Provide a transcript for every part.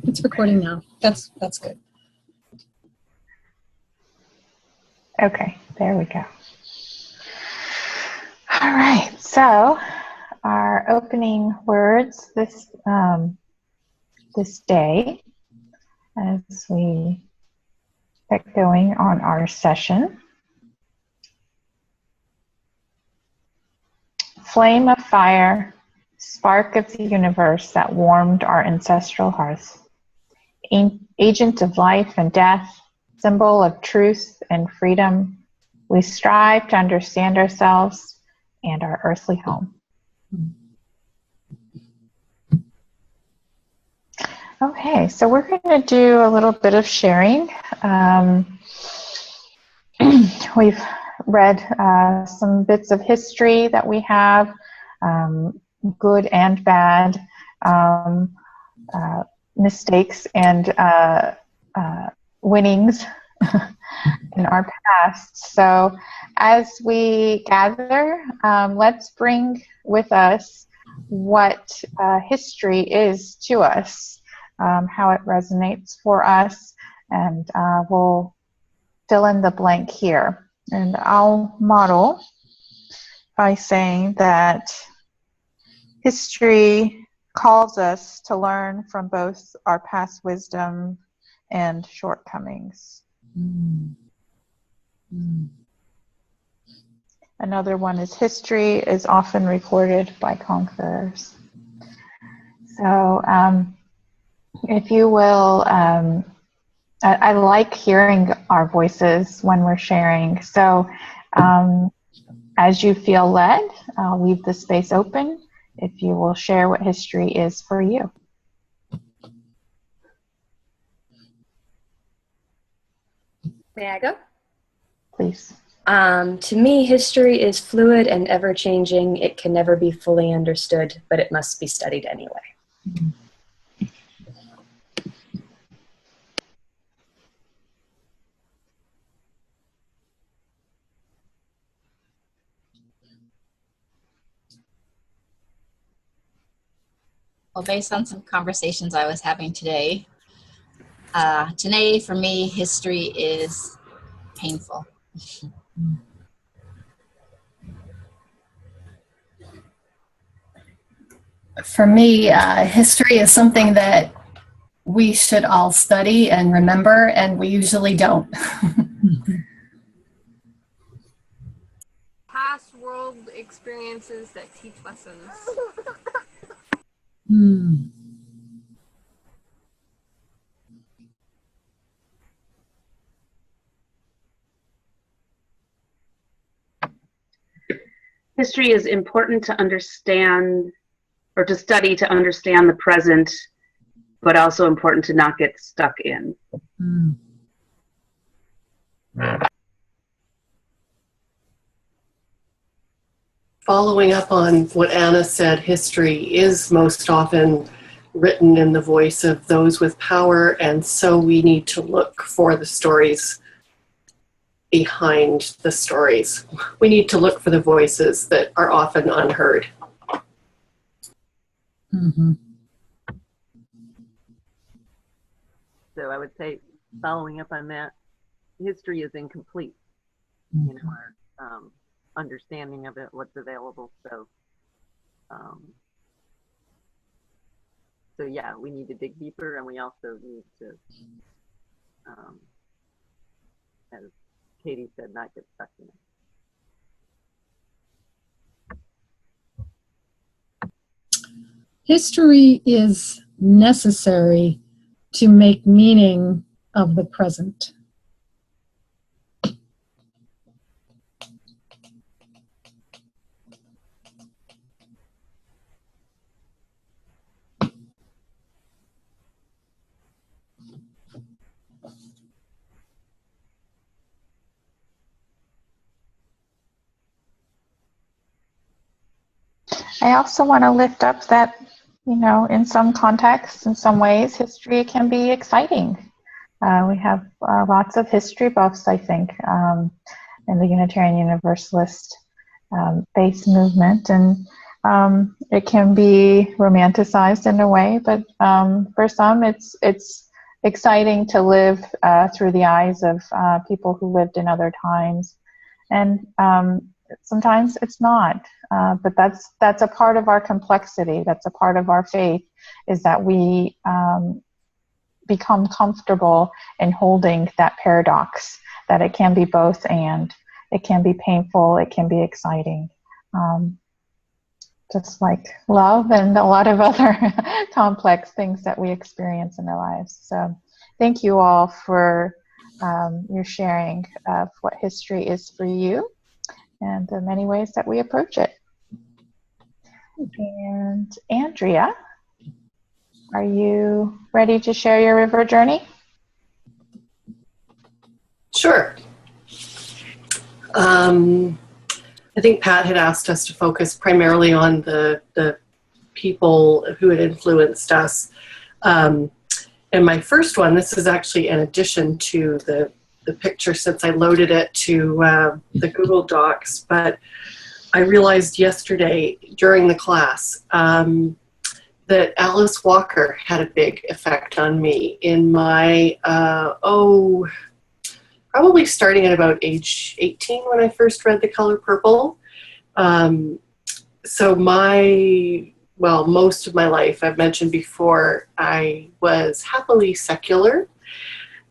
It's recording now. That's good. Okay, there we go. All right, so our opening words this day as we get going on our session. Flame of fire, spark of the universe that warmed our ancestral hearths. Agent of life and death, symbol of truth and freedom, we strive to understand ourselves and our earthly home. Okay, so we're going to do a little bit of sharing. We've read some bits of history that we have, good and bad, mistakes and winnings in our past. So as we gather, let's bring with us what history is to us, how it resonates for us, and we'll fill in the blank here. And I'll model by saying that history calls us to learn from both our past wisdom and shortcomings. Another one is history is often recorded by conquerors. So if you will, I like hearing our voices when we're sharing. So as you feel led, I'll leave the space open if you will share what history is for you. May I go? Please. To me, history is fluid and ever-changing. It can never be fully understood, but it must be studied anyway. Well, based on some conversations I was having today, for me, history is painful. For me, history is something that we should all study and remember, and we usually don't. Past world experiences that teach lessons. History is important to understand or to study to understand the present, but also important to not get stuck in. Following up on what Anna said, history is most often written in the voice of those with power, and so we need to look for the stories behind the stories. We need to look for the voices that are often unheard. So I would say, following up on that, history is incomplete. You know, our understanding of it, what's available. So, so yeah, we need to dig deeper, and we also need to, as Katie said, not get stuck in it. History is necessary to make meaning of the present. I also want to lift up that, you know, in some contexts, in some ways, history can be exciting. We have lots of history buffs, I think, in the Unitarian Universalist base movement, and It can be romanticized in a way, but for some, it's exciting to live through the eyes of people who lived in other times, and sometimes it's not. But that's a part of our complexity. That's a part of our faith, is that we become comfortable in holding that paradox, that it can be both, and it can be painful, it can be exciting. Just like love and a lot of other complex things that we experience in our lives. So thank you all for your sharing of what history is for you and the many ways that we approach it. And Andrea, are you ready to share your river journey? Sure. I think Pat had asked us to focus primarily on the people who had influenced us. And my first one, this is actually in addition to the picture, since I loaded it to the Google Docs, but I realized yesterday during the class that Alice Walker had a big effect on me in my, probably starting at about age 18 when I first read The Color Purple. So most of my life, I've mentioned before, I was happily secular,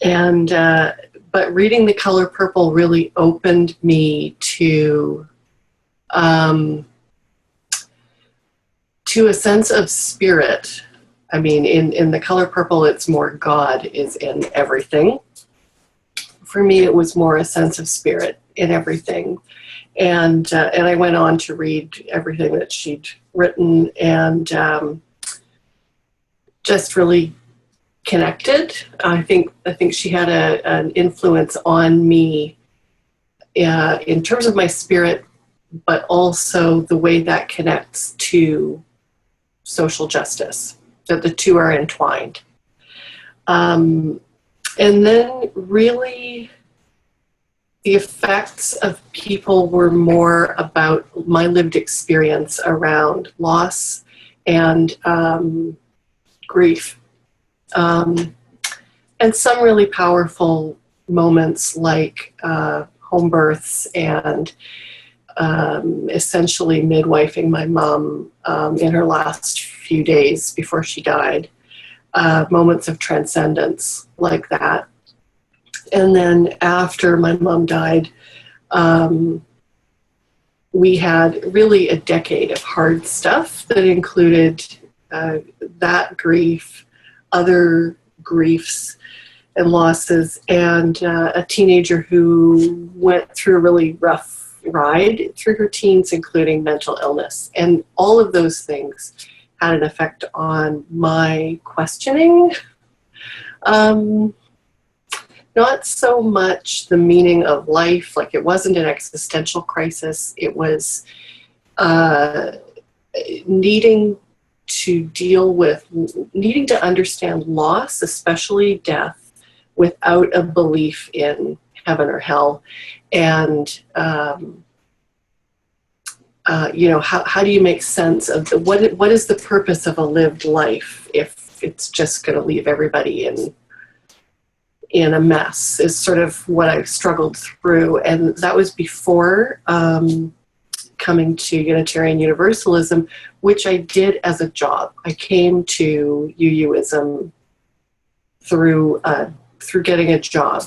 and but reading The Color Purple really opened me to a sense of spirit. I mean, in The Color Purple, it's more God is in everything. For me, it was more a sense of spirit in everything. And I went on to read everything that she'd written, and just really connected. I think she had an influence on me in terms of my spirit, but also the way that connects to social justice, that the two are entwined. And then really the effects of people were more about my lived experience around loss and grief. And some really powerful moments like home births and essentially midwifing my mom in her last few days before she died. Moments of transcendence like that. And then after my mom died, we had really a decade of hard stuff that included that grief, other griefs and losses, and a teenager who went through a really rough ride through her teens, including mental illness. And all of those things had an effect on my questioning. Not so much the meaning of life, like it wasn't an existential crisis. It was needing to understand loss, especially death, without a belief in heaven or hell. And how do you make sense of what is the purpose of a lived life if it's just going to leave everybody in a mess, is sort of what I struggled through. And that was before coming to Unitarian Universalism, which I did as a job. I came to UUism through getting a job.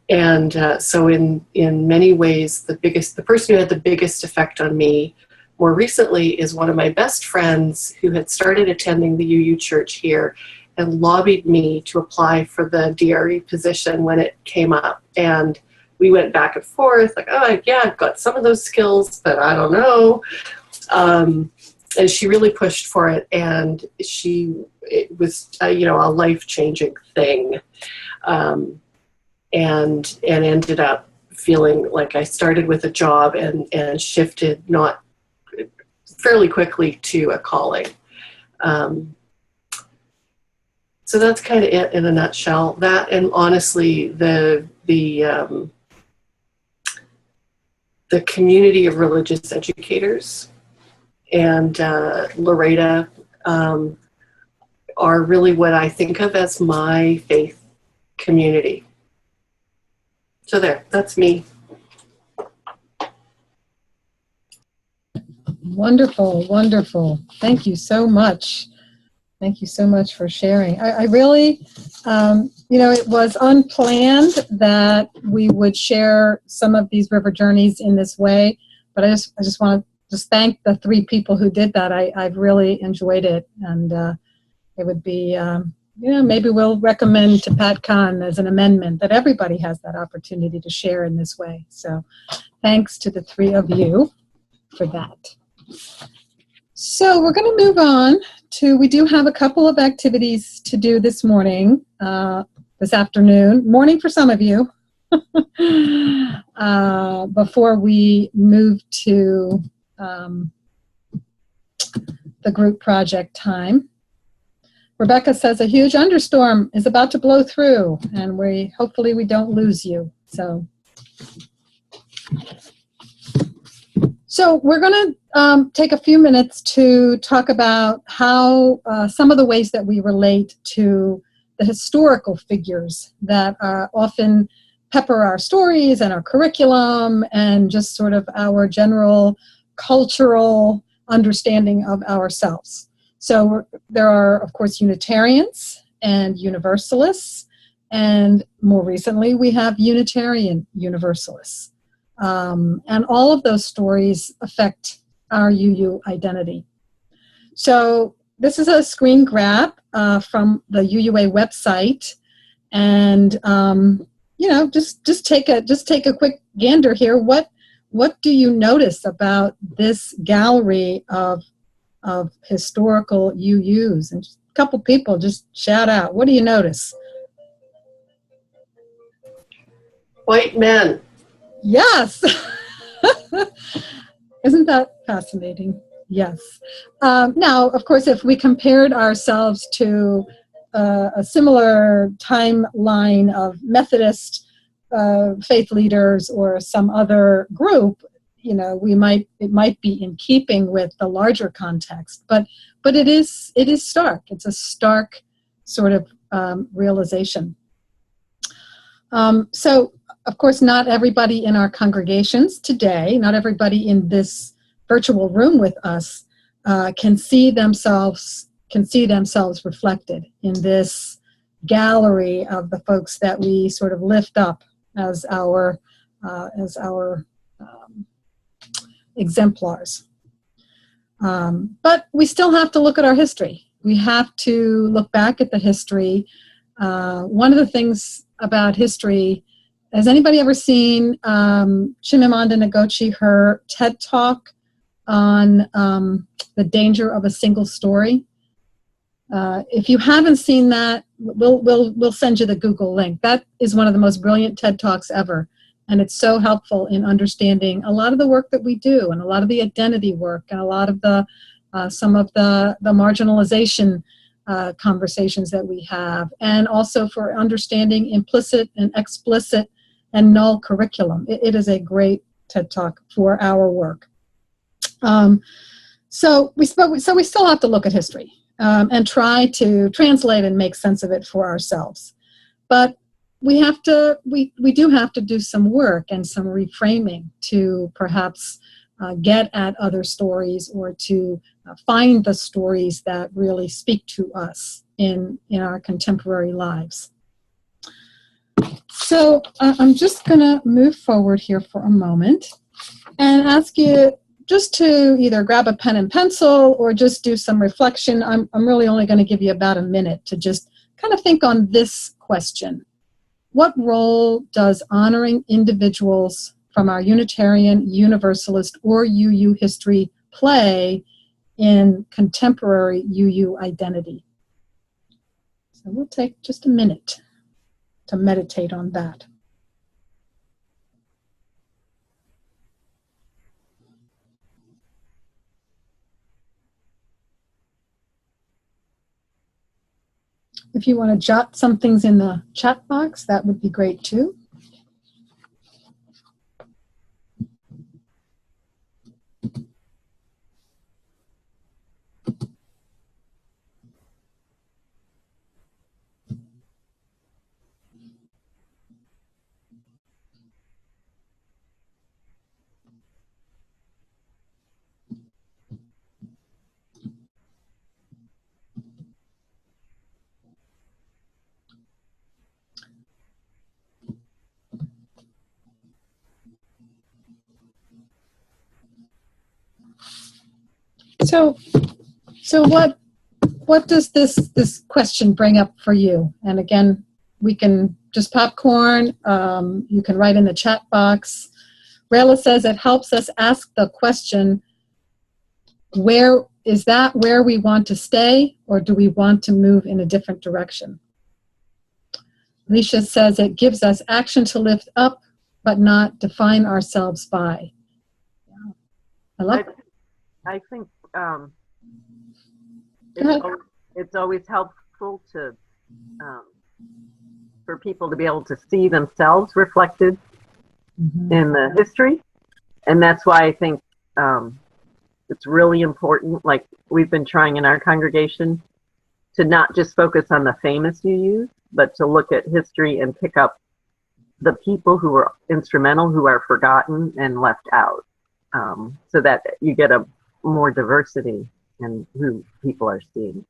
And so in many ways, the person who had the biggest effect on me more recently is one of my best friends who had started attending the UU Church here and lobbied me to apply for the DRE position when it came up. And we went back and forth, like, oh, yeah, I've got some of those skills, but I don't know. And she really pushed for it, and it was a life-changing thing. And ended up feeling like I started with a job and shifted not fairly quickly to a calling. So that's kind of it in a nutshell. That, and honestly, the community of religious educators and Loretta are really what I think of as my faith community. So there, that's me. Wonderful, wonderful. Thank you so much. Thank you so much for sharing. I really, it was unplanned that we would share some of these river journeys in this way, but I just want to just thank the 3 people who did that. I've really enjoyed it, and it would be, maybe we'll recommend to PatCon as an amendment that everybody has that opportunity to share in this way. So thanks to the 3 of you for that. So we're going to move on to, we do have a couple of activities to do this morning, this afternoon, morning for some of you, before we move to the group project time. Rebecca says a huge understorm is about to blow through, and hopefully we don't lose you. So we're going to take a few minutes to talk about how some of the ways that we relate to the historical figures that often pepper our stories and our curriculum and just sort of our general cultural understanding of ourselves. So there are, of course, Unitarians and Universalists, and more recently we have Unitarian Universalists. And all of those stories affect our UU identity. So this is a screen grab from the UUA website, and just take a quick gander here. What do you notice about this gallery of historical UUs? And just a couple people just shout out. What do you notice? White men. Yes. Isn't that fascinating? Yes. Now, of course, if we compared ourselves to a similar timeline of Methodist faith leaders or some other group, it might be in keeping with the larger context, but it is stark. It's a stark sort of realization. So, of course, not everybody in our congregations today, not everybody in this virtual room with us can see themselves reflected in this gallery of the folks that we sort of lift up as our exemplars. But we still have to look at our history. We have to look back at the history. One of the things about history, has anybody ever seen Chimamanda Ngozi, her TED Talk on the danger of a single story? If you haven't seen that, we'll send you the Google link. That is one of the most brilliant TED Talks ever, and it's so helpful in understanding a lot of the work that we do, and a lot of the identity work, and a lot of the some of the marginalization conversations that we have, and also for understanding implicit and explicit and null curriculum. It is a great TED Talk for our work. So we still have to look at history and try to translate and make sense of it for ourselves. But we do have to do some work and some reframing to perhaps get at other stories, or to find the stories that really speak to us in our contemporary lives. So I'm just going to move forward here for a moment and ask you just to either grab a pen and pencil or just do some reflection. I'm really only going to give you about a minute to just kind of think on this question. What role does honoring individuals from our Unitarian, Universalist, or UU history play in contemporary UU identity? So we'll take just a minute to meditate on that. If you want to jot some things in the chat box, that would be great too. So what does this question bring up for you? And again, we can just popcorn. You can write in the chat box. Rayla says it helps us ask the question, where we want to stay, or do we want to move in a different direction? Alicia says it gives us action to lift up, but not define ourselves by. Yeah. I love it. I think it's always helpful to for people to be able to see themselves reflected in the history, and that's why I think it's really important, like we've been trying in our congregation, to not just focus on the famous UUs, but to look at history and pick up the people who were instrumental, who are forgotten and left out, so that you get a more diversity in who people are seeing.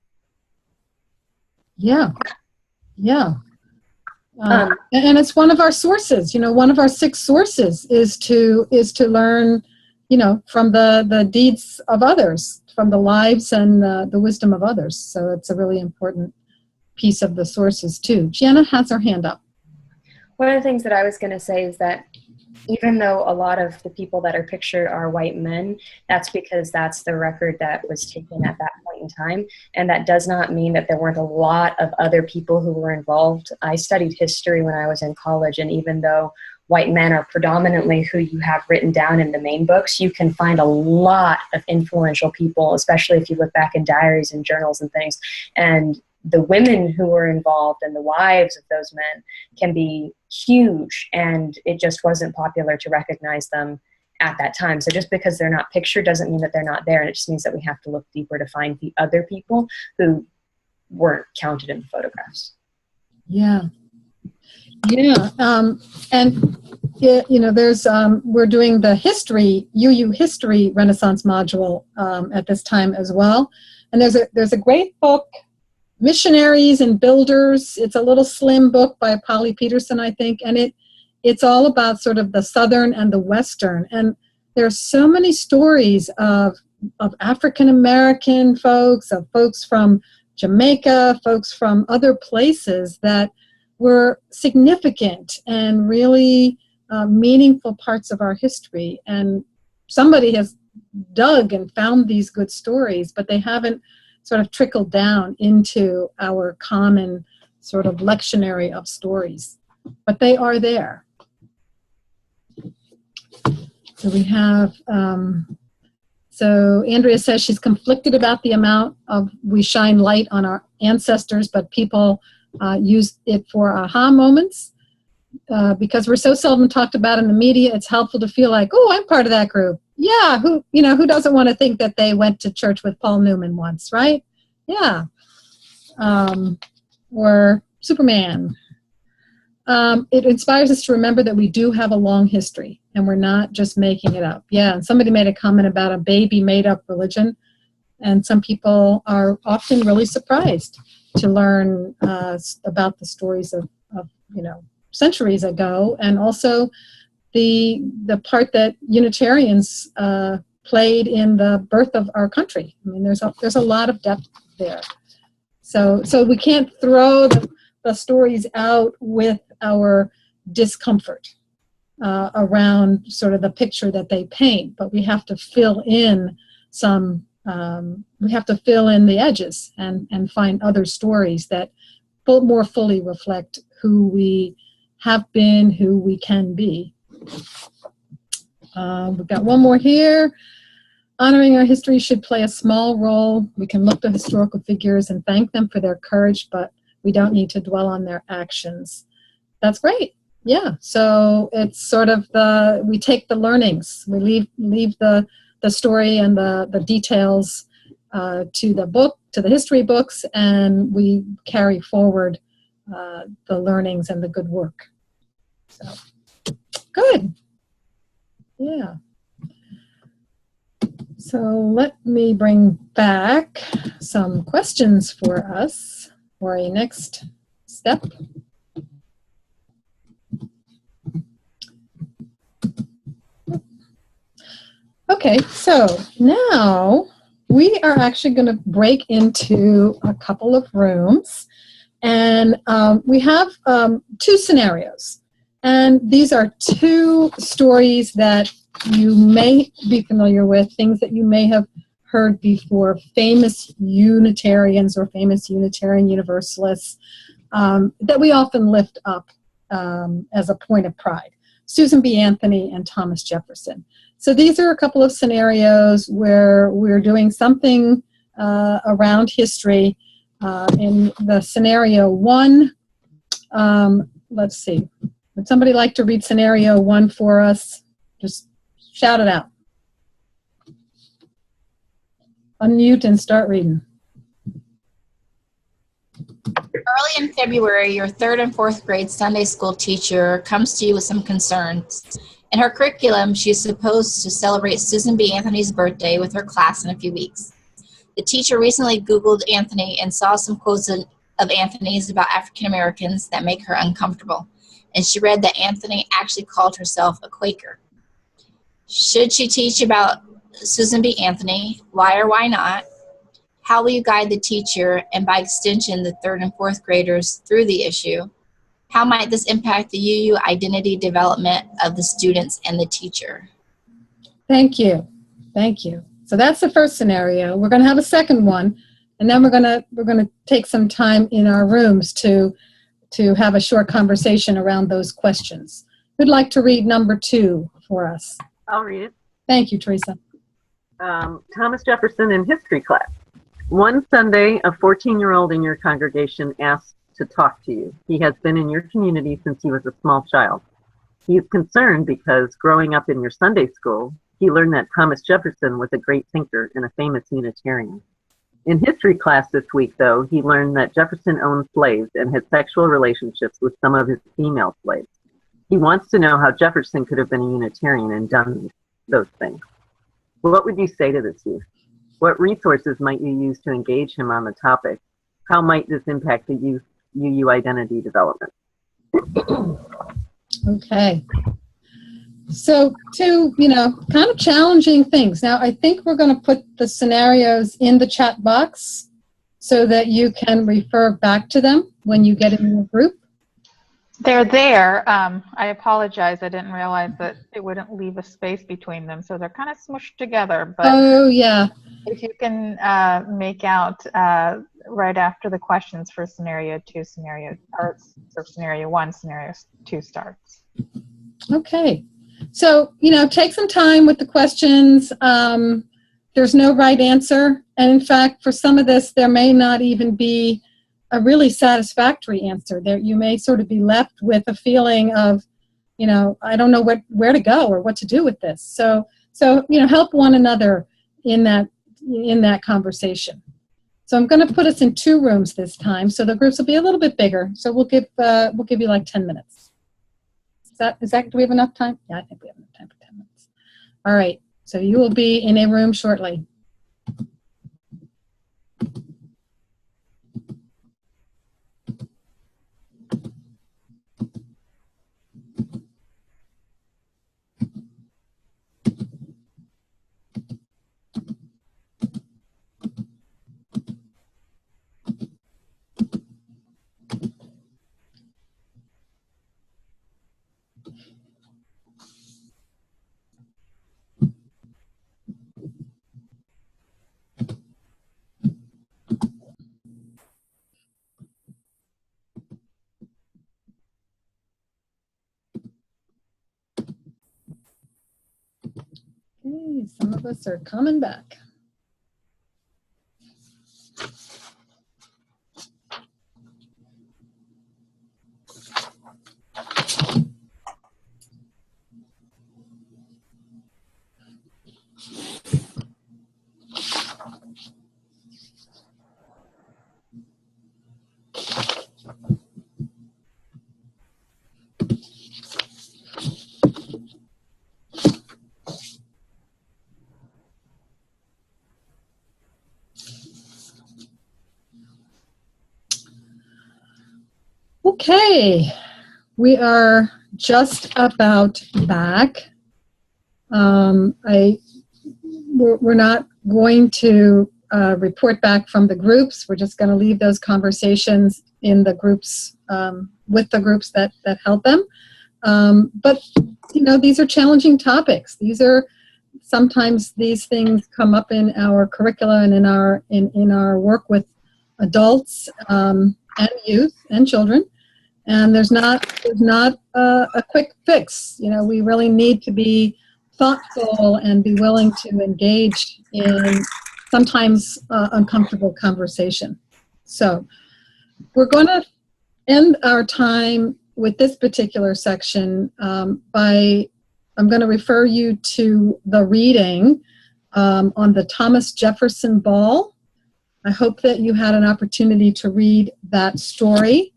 Yeah. And it's one of our sources. One of our 6 sources is to learn, from the deeds of others, from the lives and the wisdom of others. So it's a really important piece of the sources too. Gianna has her hand up. One of the things that I was going to say is that even though a lot of the people that are pictured are white men, that's because that's the record that was taken at that point in time. And that does not mean that there weren't a lot of other people who were involved. I studied history when I was in college, and even though white men are predominantly who you have written down in the main books, you can find a lot of influential people, especially if you look back in diaries and journals and things. And the women who were involved and the wives of those men can be huge, and it just wasn't popular to recognize them at that time. So just because they're not pictured doesn't mean that they're not there, and it just means that we have to look deeper to find the other people who weren't counted in the photographs. Yeah. And there's we're doing the history UU history Renaissance module at this time as well, and there's a great book, Missionaries and Builders. It's a little slim book by Polly Peterson, I think, and it's all about sort of the Southern and the Western. And there's so many stories of African American folks, of folks from Jamaica, folks from other places that were significant and really meaningful parts of our history. And somebody has dug and found these good stories, but they haven't sort of trickled down into our common sort of lectionary of stories. But they are there. So we have, so Andrea says she's conflicted about the amount of we shine light on our ancestors, but people use it for aha moments. Because we're so seldom talked about in the media, it's helpful to feel like, oh, I'm part of that group. Yeah, who doesn't want to think that they went to church with Paul Newman once, right? Yeah. Or Superman. It inspires us to remember that we do have a long history and we're not just making it up. Yeah, and somebody made a comment about a baby made-up religion, and some people are often really surprised to learn about the stories of centuries ago, and also the part that Unitarians played in the birth of our country. I mean, there's a lot of depth there. So we can't throw the stories out with our discomfort around sort of the picture that they paint, but we have to fill in we have to fill in the edges and find other stories that more fully reflect who we have been, who we can be. We've got one more here. Honoring our history should play a small role. We can look to historical figures and thank them for their courage, but we don't need to dwell on their actions. That's great. Yeah. So it's sort of we take the learnings. We leave the story and the details to the history books, and we carry forward the learnings and the good work. So good. Yeah. So let me bring back some questions for us for a next step. Okay, so now we are actually going to break into a couple of rooms, and we have two scenarios. And these are two stories that you may be familiar with, things that you may have heard before, famous Unitarians or famous Unitarian Universalists that we often lift up as a point of pride. Susan B. Anthony and Thomas Jefferson. So these are a couple of scenarios where we're doing something around history. In the scenario one, let's see. Would somebody like to read scenario one for us? Just shout it out. Unmute and start reading. Early in February, your 3rd and 4th grade Sunday school teacher comes to you with some concerns. In her curriculum, she is supposed to celebrate Susan B. Anthony's birthday with her class in a few weeks. The teacher recently Googled Anthony and saw some quotes of Anthony's about African Americans that make her uncomfortable. And she read that Anthony actually called herself a Quaker. Should she teach about Susan B. Anthony? Why or why not? How will you guide the teacher and by extension the 3rd and 4th graders through the issue? How might this impact the UU identity development of the students and the teacher? Thank you. Thank you. So that's the first scenario. We're going to have a second one, and then we're going to take some time in our rooms to have a short conversation around those questions. Who'd like to read number 2 for us? I'll read it. Thank you, Teresa. Thomas Jefferson in history class. One Sunday, a 14-year-old in your congregation asked to talk to you. He has been in your community since he was a small child. He is concerned because growing up in your Sunday school, he learned that Thomas Jefferson was a great thinker and a famous Unitarian. In history class this week, though, he learned that Jefferson owned slaves and had sexual relationships with some of his female slaves. He wants to know how Jefferson could have been a Unitarian and done those things. What would you say to this youth? What resources might you use to engage him on the topic? How might this impact the UU identity development? Okay. So two, kind of challenging things. Now, I think we're going to put the scenarios in the chat box so that you can refer back to them when you get in your group. They're there. I apologize. I didn't realize that it wouldn't leave a space between them. So they're kind of smushed together. But oh, yeah. If you can make out right after the questions for scenario 2, scenario 1, scenario 2 starts. Okay. So, take some time with the questions. There's no right answer. And in fact, for some of this, there may not even be a really satisfactory answer. There, you may sort of be left with a feeling of, I don't know where to go or what to do with this. So help one another in that conversation. So I'm going to put us in 2 rooms this time, so the groups will be a little bit bigger. So we'll give you like 10 minutes. Is that? Do we have enough time? Yeah, I think we have enough time for 10 minutes. All right. So you will be in a room shortly. Okay, some of us are coming back. Okay, we are just about back. We're not going to report back from the groups. We're just going to leave those conversations in the groups, with the groups that help them. But, you know, these are challenging topics. Sometimes these things come up in our curricula and in our work with adults and youth and children. And there's not a quick fix. You know, we really need to be thoughtful and be willing to engage in sometimes uncomfortable conversation. So we're going to end our time with this particular section by, I'm going to refer you to the reading on the Thomas Jefferson Ball. I hope that you had an opportunity to read that story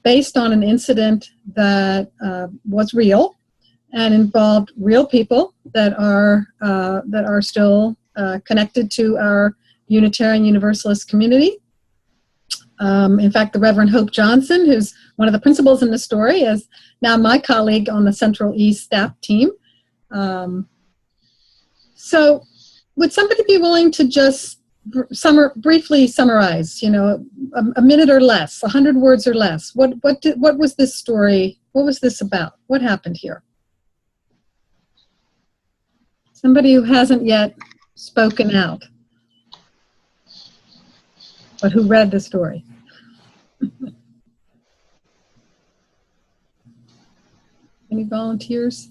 based on an incident that was real and involved real people that are still connected to our Unitarian Universalist community. In fact, the Reverend Hope Johnson, who's one of the principals in the story, is now my colleague on the Central East staff team. So would somebody be willing to just briefly summarize, you know, a minute or less, 100 words or less? What was this story? What was this about? What happened here? Somebody who hasn't yet spoken out, but who read the story. Any volunteers?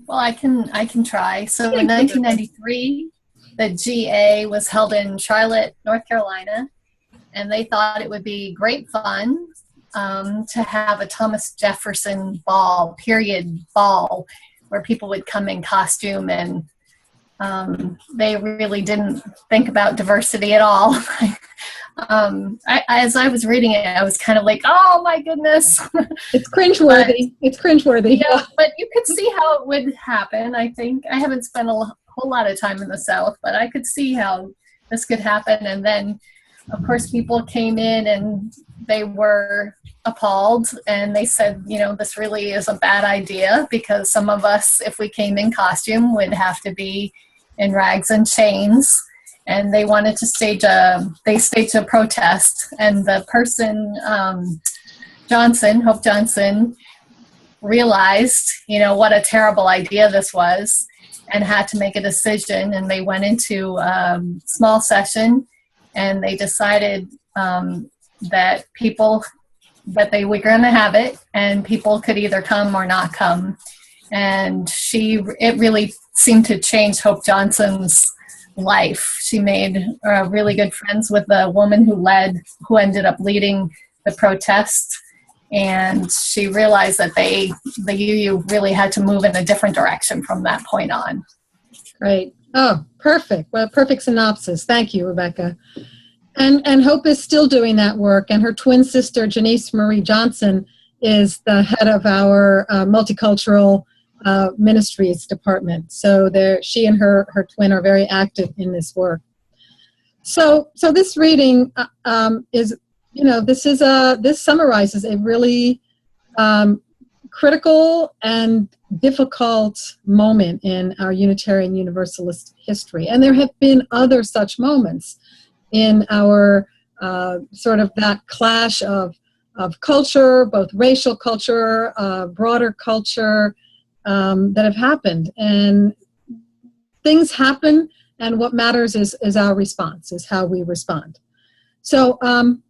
Well, I can try. So in 1993, the GA was held in Charlotte, North Carolina, and they thought it would be great fun to have a Thomas Jefferson ball, period ball, where people would come in costume, and they really didn't think about diversity at all. As I was reading it, I was kind of like, oh my goodness. It's cringeworthy. It's cringeworthy. Yeah, but you could see how it would happen, I think. I haven't spent a whole lot of time in the South, but I could see how this could happen. And then, of course, people came in and they were appalled, and they said, you know, this really is a bad idea, because some of us, if we came in costume, would have to be in rags and chains. And they wanted to staged a protest, and the person, Hope Johnson, realized, you know, what a terrible idea this was, and had to make a decision. And they went into small session, and they decided that they were going to have it, and people could either come or not come. And it really seemed to change Hope Johnson's life. She made really good friends with the woman who ended up leading the protest, and she realized that the UU really had to move in a different direction from that point on. Great. Oh, perfect. Well, perfect synopsis. Thank you, Rebecca. And Hope is still doing that work, and her twin sister, Janice Marie Johnson, is the head of our multicultural ministries department. So she and her twin are very active in this work. So this reading is, you know, this summarizes a really critical and difficult moment in our Unitarian Universalist history. And there have been other such moments in our sort of that clash of culture, both racial culture, broader culture, that have happened. And things happen, and what matters is our response, is how we respond. So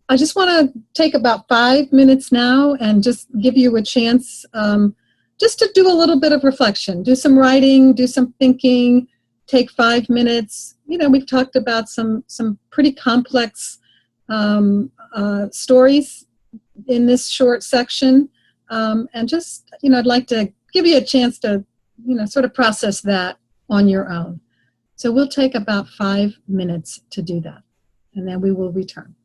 I just want to take about 5 minutes now and just give you a chance just to do a little bit of reflection, do some writing, do some thinking, take 5 minutes. You know, we've talked about some pretty complex stories in this short section. And just, you know, I'd like to give you a chance to, you know, sort of process that on your own. So we'll take about 5 minutes to do that, and then we will return.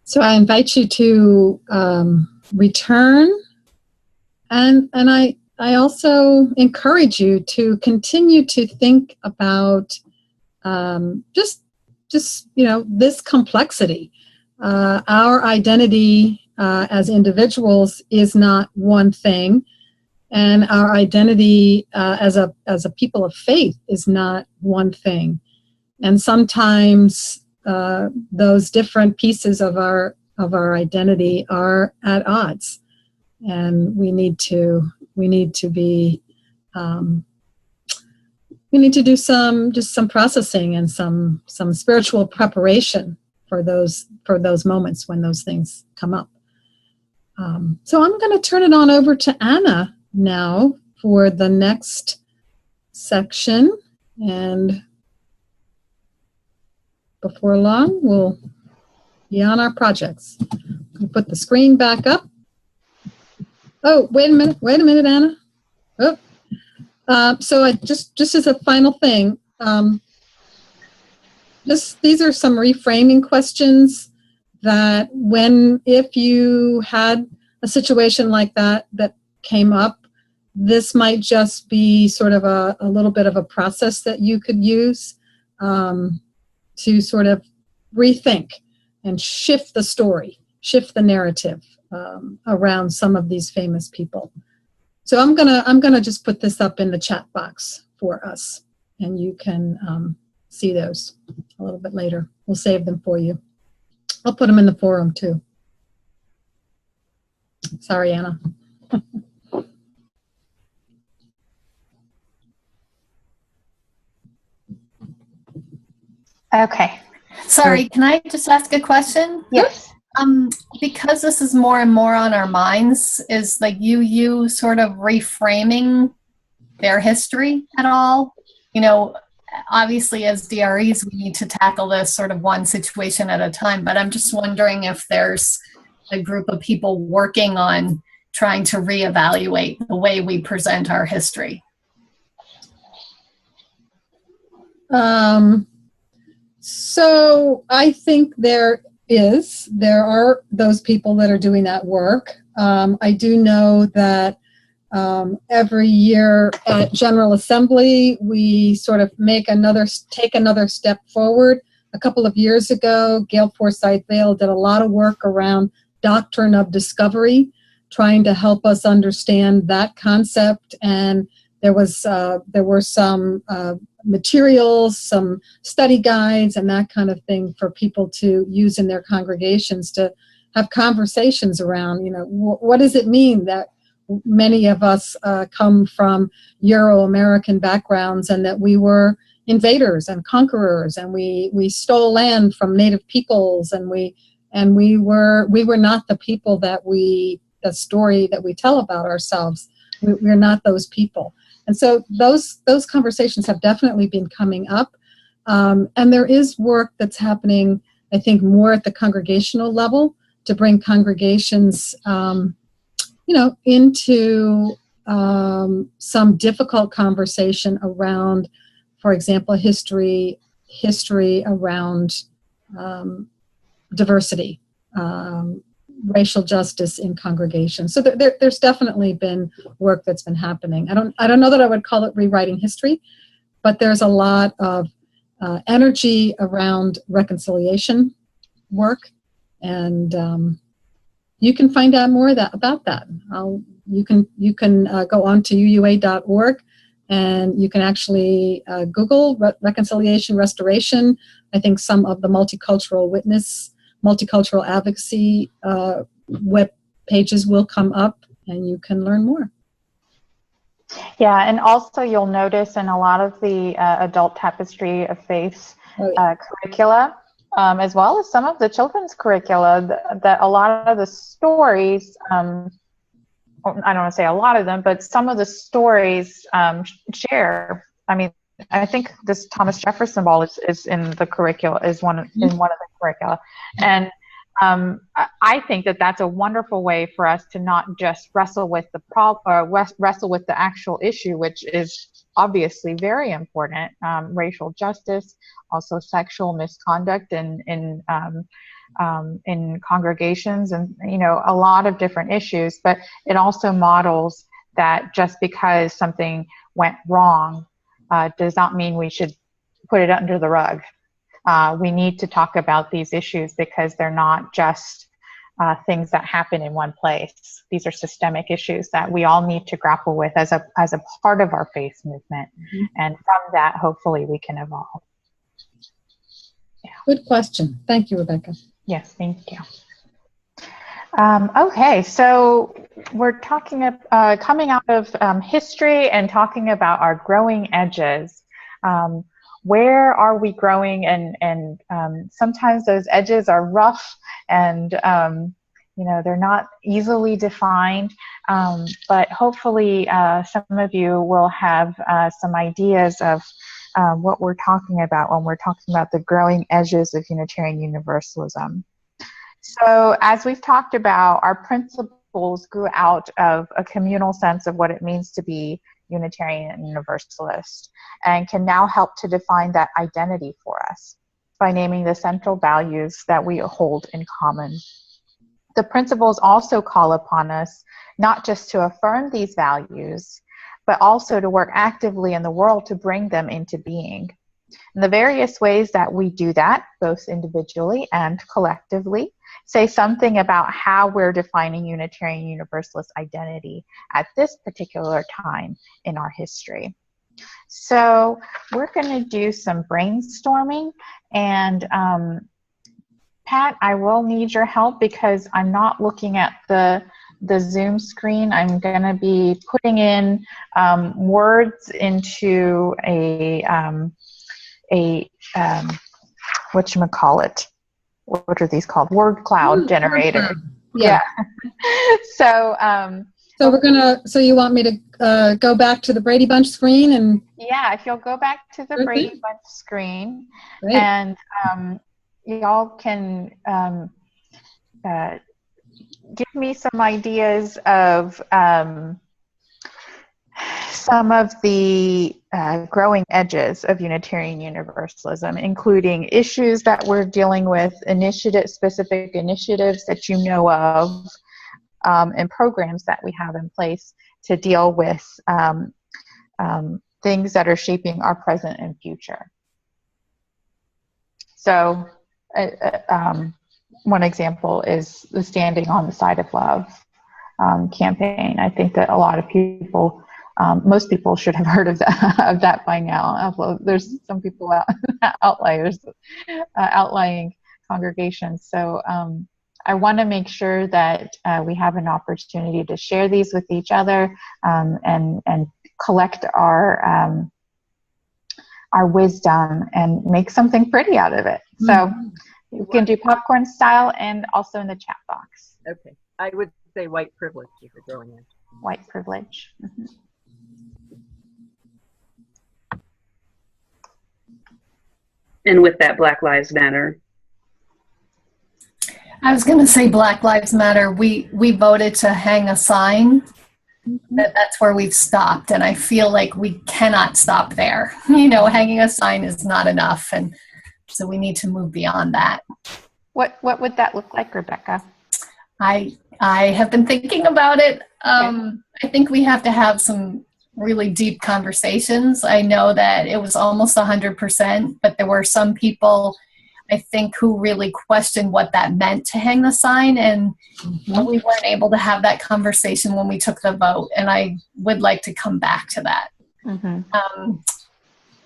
So I invite you to return, and I also encourage you to continue to think about just this complexity. Our identity as individuals is not one thing, and our identity as a people of faith is not one thing. And sometimes those different pieces of our identity are at odds, and we need to be we need to do some processing and some spiritual preparation for those moments when those things come up. So I'm going to turn it on over to Anna now for the next section, and before long we'll be on our projects. We'll put the screen back up. Oh, wait a minute, Anna. Oh. So I just as a final thing, these are some reframing questions that if you had a situation like that came up, this might just be sort of a little bit of a process that you could use to sort of rethink and shift the story, shift the narrative around some of these famous people. So I'm gonna just put this up in the chat box for us, and you can see those a little bit later. We'll save them for you. I'll put them in the forum too. Sorry, Anna. Okay. Sorry, can I just ask a question? Yes. Because this is more and more on our minds, is like you sort of reframing their history at all? You know, obviously as DREs, we need to tackle this sort of one situation at a time, but I'm just wondering if there's a group of people working on trying to reevaluate the way we present our history. So I think there are those people that are doing that work. I do know that every year at General Assembly, we sort of take another step forward. A couple of years ago, Gail Forsyth Vail did a lot of work around doctrine of discovery, trying to help us understand that concept. And there were some materials, some study guides, and that kind of thing for people to use in their congregations to have conversations around, what does it mean that many of us come from Euro-American backgrounds, and that we were invaders and conquerors, and we stole land from native peoples, and we were not the people the story that we tell about ourselves. We're not those people. And so those conversations have definitely been coming up. And there is work that's happening, I think, more at the congregational level to bring congregations, into some difficult conversation around, for example, history around diversity, racial justice in congregations. So there's definitely been work that's been happening. I don't know that I would call it rewriting history, but there's a lot of energy around reconciliation work, and you can find out more about that. You can go on to uua.org, and you can actually Google reconciliation restoration. I think some of the multicultural advocacy web pages will come up, and you can learn more. Yeah, and also you'll notice in a lot of the adult tapestry of faiths curricula, as well as some of the children's curricula, that a lot of the stories, I don't want to say a lot of them, but some of the stories share. I mean, I think this Thomas Jefferson Ball is in the curricula, is in one of the curricula, and I think that that's a wonderful way for us to not just wrestle with the wrestle with the actual issue, which is obviously very important, racial justice, also sexual misconduct in congregations, and a lot of different issues. But it also models that just because something went wrong does not mean we should put it under the rug. We need to talk about these issues because they're not just things that happen in one place. These are systemic issues that we all need to grapple with as a part of our faith movement. Mm-hmm. And from that, hopefully, we can evolve. Yeah. Good question. Thank you, Rebecca. Yes, thank you. Okay, so we're talking coming out of history and talking about our growing edges. Where are we growing? And sometimes those edges are rough and, they're not easily defined. But hopefully some of you will have some ideas of what we're talking about when we're talking about the growing edges of Unitarian Universalism. So as we've talked about, our principles grew out of a communal sense of what it means to be Unitarian and Universalist, and can now help to define that identity for us by naming the central values that we hold in common. The principles also call upon us not just to affirm these values, but also to work actively in the world to bring them into being. And the various ways that we do that, both individually and collectively, say something about how we're defining Unitarian Universalist identity at this particular time in our history. So we're going to do some brainstorming, and Pat, I will need your help because I'm not looking at the Zoom screen. I'm going to be putting in words into a whatchamacallit. What are these called? Word cloud generator. Yeah. So we're gonna. So you want me to go back to the Brady Bunch screen and? Yeah, if you'll go back to the Brady Bunch screen. Great. And y'all can give me some ideas of some of the growing edges of Unitarian Universalism, including issues that we're dealing with, specific initiatives that you know of, and programs that we have in place to deal with things that are shaping our present and future. So one example is the Standing on the Side of Love campaign. I think that a lot of people, most people should have heard of that by now. Although there's some people outlying congregations. So I want to make sure that we have an opportunity to share these with each other and collect our wisdom and make something pretty out of it. So you can do popcorn style and also in the chat box. Okay, I would say white privilege if you're going in. White privilege. Mm-hmm. And with that, Black Lives Matter. I was going to say Black Lives Matter. We voted to hang a sign. That's where we've stopped, and I feel like we cannot stop there. Hanging a sign is not enough, and so we need to move beyond that. What would that look like, Rebecca? I have been thinking about it. I think we have to have some really deep conversations. I know that it was almost 100%, but there were some people, I think, who really questioned what that meant to hang the sign, and we weren't able to have that conversation when we took the vote, and I would like to come back to that. Mm-hmm.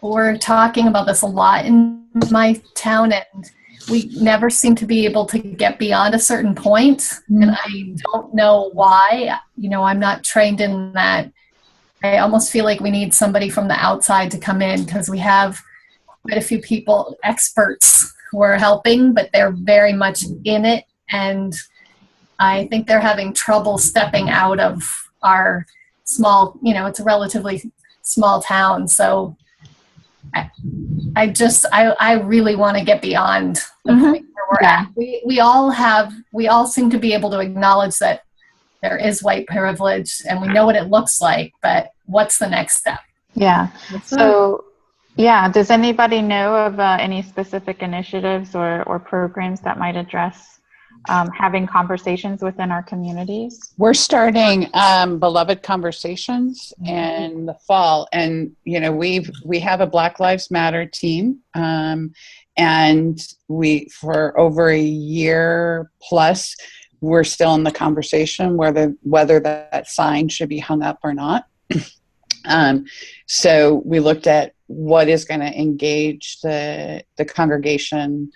We're talking about this a lot in my town, and we never seem to be able to get beyond a certain point, and I don't know why. I'm not trained in that. I almost feel like we need somebody from the outside to come in, because we have quite a few people, experts, who are helping, but they're very much in it, and I think they're having trouble stepping out of our small, it's a relatively small town, so I really want to get beyond the point where Yeah. we all seem to be able to acknowledge that there is white privilege and we know what it looks like, but what's the next step? Yeah. So, yeah, does anybody know of any specific initiatives or programs that might address having conversations within our communities? We're starting Beloved Conversations in the fall, and we have a Black Lives Matter team, and we for over a year plus we're still in the conversation whether that sign should be hung up or not. So we looked at what is going to engage the congregation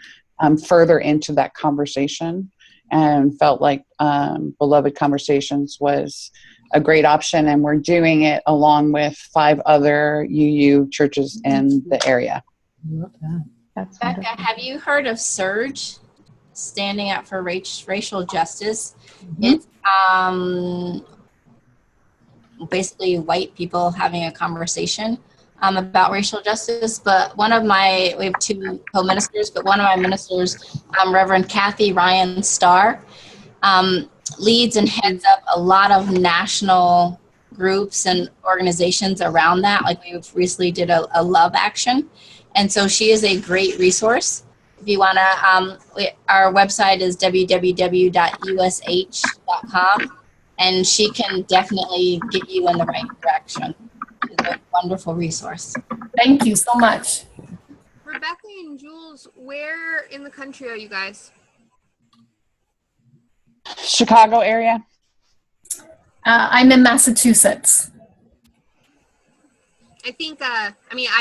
further into that conversation, and felt like Beloved Conversations was a great option, and we're doing it along with 5 other UU churches in the area. Love that. That's Becca, wonderful. have you heard of Surge, Standing Up for Racial Justice? Mm-hmm. It's basically white people having a conversation about racial justice. But we have 2 co-ministers, but one of my ministers, Reverend Kathy Ryan Starr, leads and heads up a lot of national groups and organizations around that. Like we recently did a love action. And so she is a great resource. If you want to, our website is www.ush.com, and she can definitely get you in the right direction. She's a wonderful resource. Thank you so much. Rebecca and Jules, where in the country are you guys? Chicago area. I'm in Massachusetts. I think, I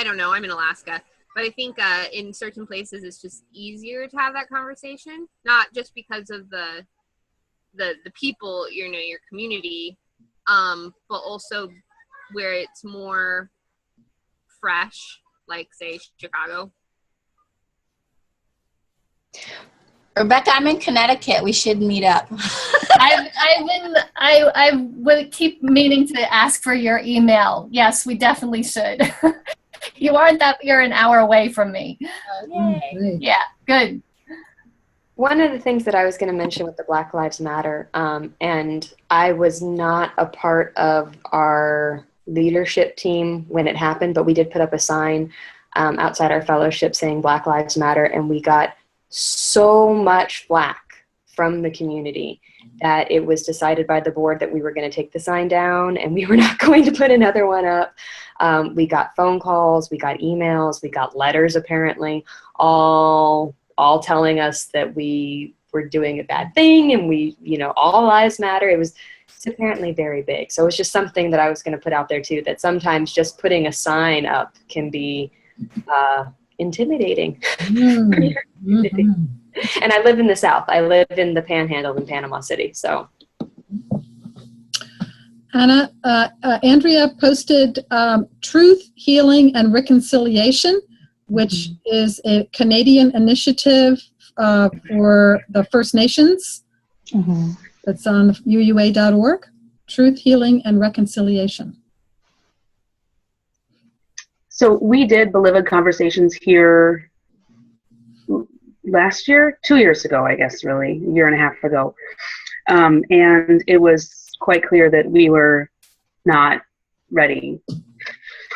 don't know, I'm in Alaska, but I think in certain places it's just easier to have that conversation, not just because of the people, your community, but also where it's more fresh, like say Chicago. Rebecca, I'm in Connecticut. We should meet up. I would keep meaning to ask for your email. Yes, we definitely should. You're an hour away from me. Yay. Yeah, good. One of the things that I was going to mention with the Black Lives Matter, and I was not a part of our leadership team when it happened, but we did put up a sign outside our fellowship saying Black Lives Matter, and we got so much flack from the community that it was decided by the board that we were going to take the sign down and we were not going to put another one up. We got phone calls, we got emails, we got letters apparently, all telling us that we were doing a bad thing and all lives matter. It's apparently very big. So it's just something that I was going to put out there too, that sometimes just putting a sign up can be intimidating. Mm-hmm. And I live in the South. I live in the Panhandle in Panama City. So, Anna, Andrea posted Truth, Healing, and Reconciliation, which is a Canadian initiative for the First Nations. Mm-hmm. That's on uua.org. Truth, Healing, and Reconciliation. So we did Beloved Conversations here last year, 2 years ago, I guess, really, a year and a half ago. And it was quite clear that we were not ready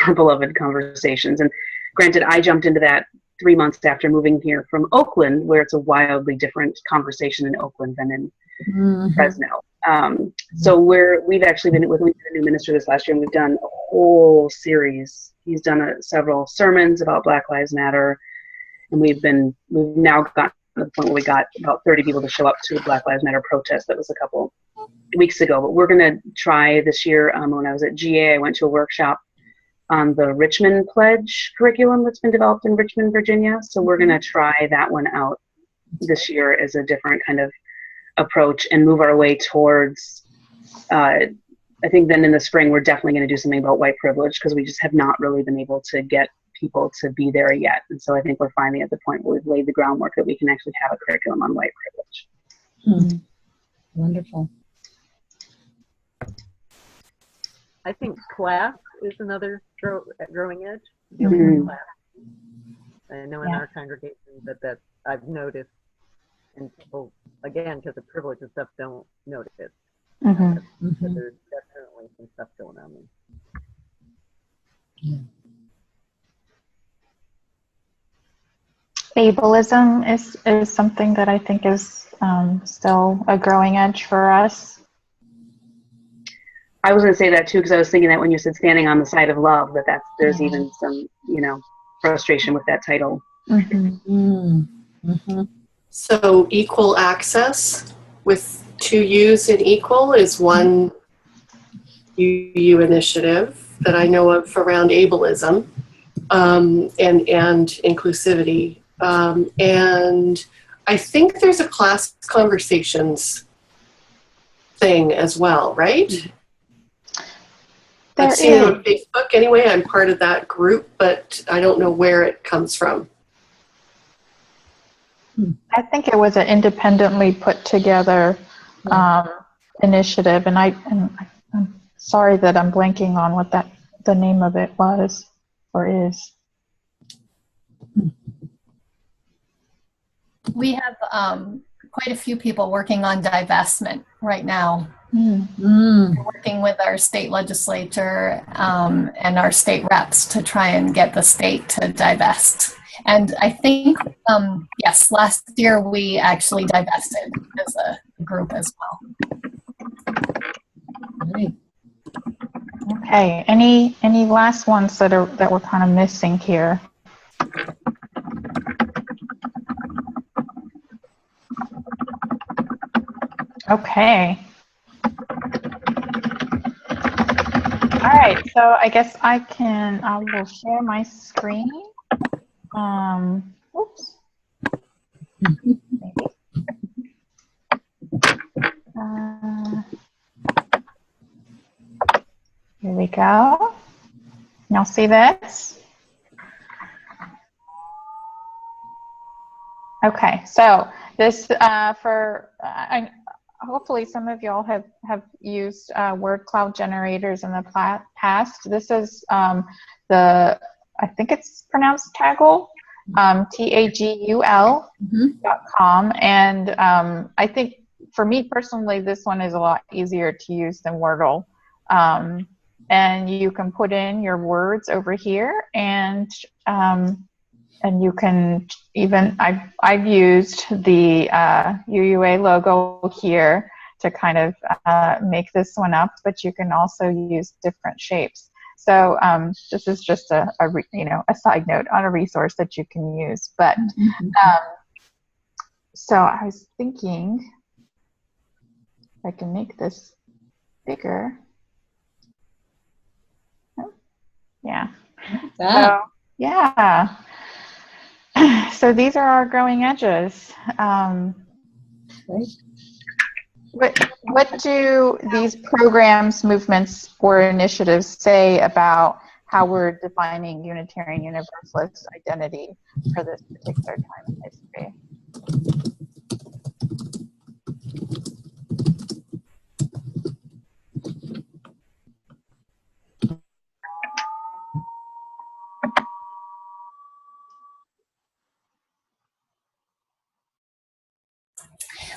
for Beloved Conversations. And granted, I jumped into that 3 months after moving here from Oakland, where it's a wildly different conversation in Oakland than in Fresno. So we've actually been with a new minister this last year, and we've done a whole series. He's done several sermons about Black Lives Matter, and we've now gotten to the point where we got about 30 people to show up to a Black Lives Matter protest that was a couple weeks ago. But we're going to try this year. When I was at GA, I went to a workshop on the Richmond Pledge curriculum that's been developed in Richmond, Virginia. So we're going to try that one out this year as a different kind of approach and move our way towards, I think then in the spring, we're definitely going to do something about white privilege, because we just have not really been able to get people to be there yet. And so I think we're finally at the point where we've laid the groundwork that we can actually have a curriculum on white privilege. Mm-hmm. Wonderful. I think class is another growing edge. Mm-hmm. Class. I know in our congregation that I've noticed and people, again, because of privilege and stuff, don't notice. Mm-hmm. So there's definitely some stuff going on there. Ableism is something that I think is still a growing edge for us. I was going to say that too, because I was thinking that when you said standing on the side of love, there's even some, frustration with that title. Mm-hmm. Mm-hmm. So equal access with 2 U's in equal is one UU initiative that I know of around ableism and inclusivity. And I think there's a class conversations thing as well, right? I've seen it on Facebook anyway. I'm part of that group, but I don't know where it comes from. I think it was an independently put together initiative, and I'm sorry that I'm blanking on what the name of it was or is. We have quite a few people working on divestment right now. Mm. We're working with our state legislature and our state reps to try and get the state to divest. And I think, yes, last year we actually divested as a group as well. Right. Okay. Any last ones that we're kind of missing here? Okay. All right. So I guess I will share my screen. Oops. Maybe. Here we go. Y'all see this? Okay, so this hopefully some of y'all have used word cloud generators in the past. This is I think it's pronounced Tagul, Tagul.com, and I think for me personally, this one is a lot easier to use than Wordle. And you can put in your words over here, and you can even, I've used the UUA logo here to kind of make this one up, but you can also use different shapes. So this is just a side note on a resource that you can use. But so I was thinking if I can make this bigger. Yeah. So, yeah. So these are our growing edges. What do these programs, movements, or initiatives say about how we're defining Unitarian Universalist identity for this particular time in history?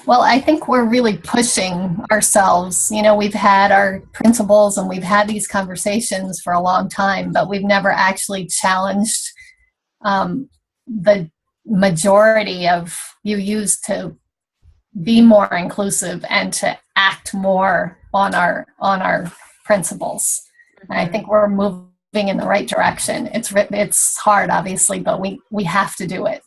Well, I think we're really pushing ourselves. We've had our principles and we've had these conversations for a long time, but we've never actually challenged the majority of UUs to be more inclusive and to act more on our principles. And I think we're moving in the right direction. It's hard, obviously, but we have to do it.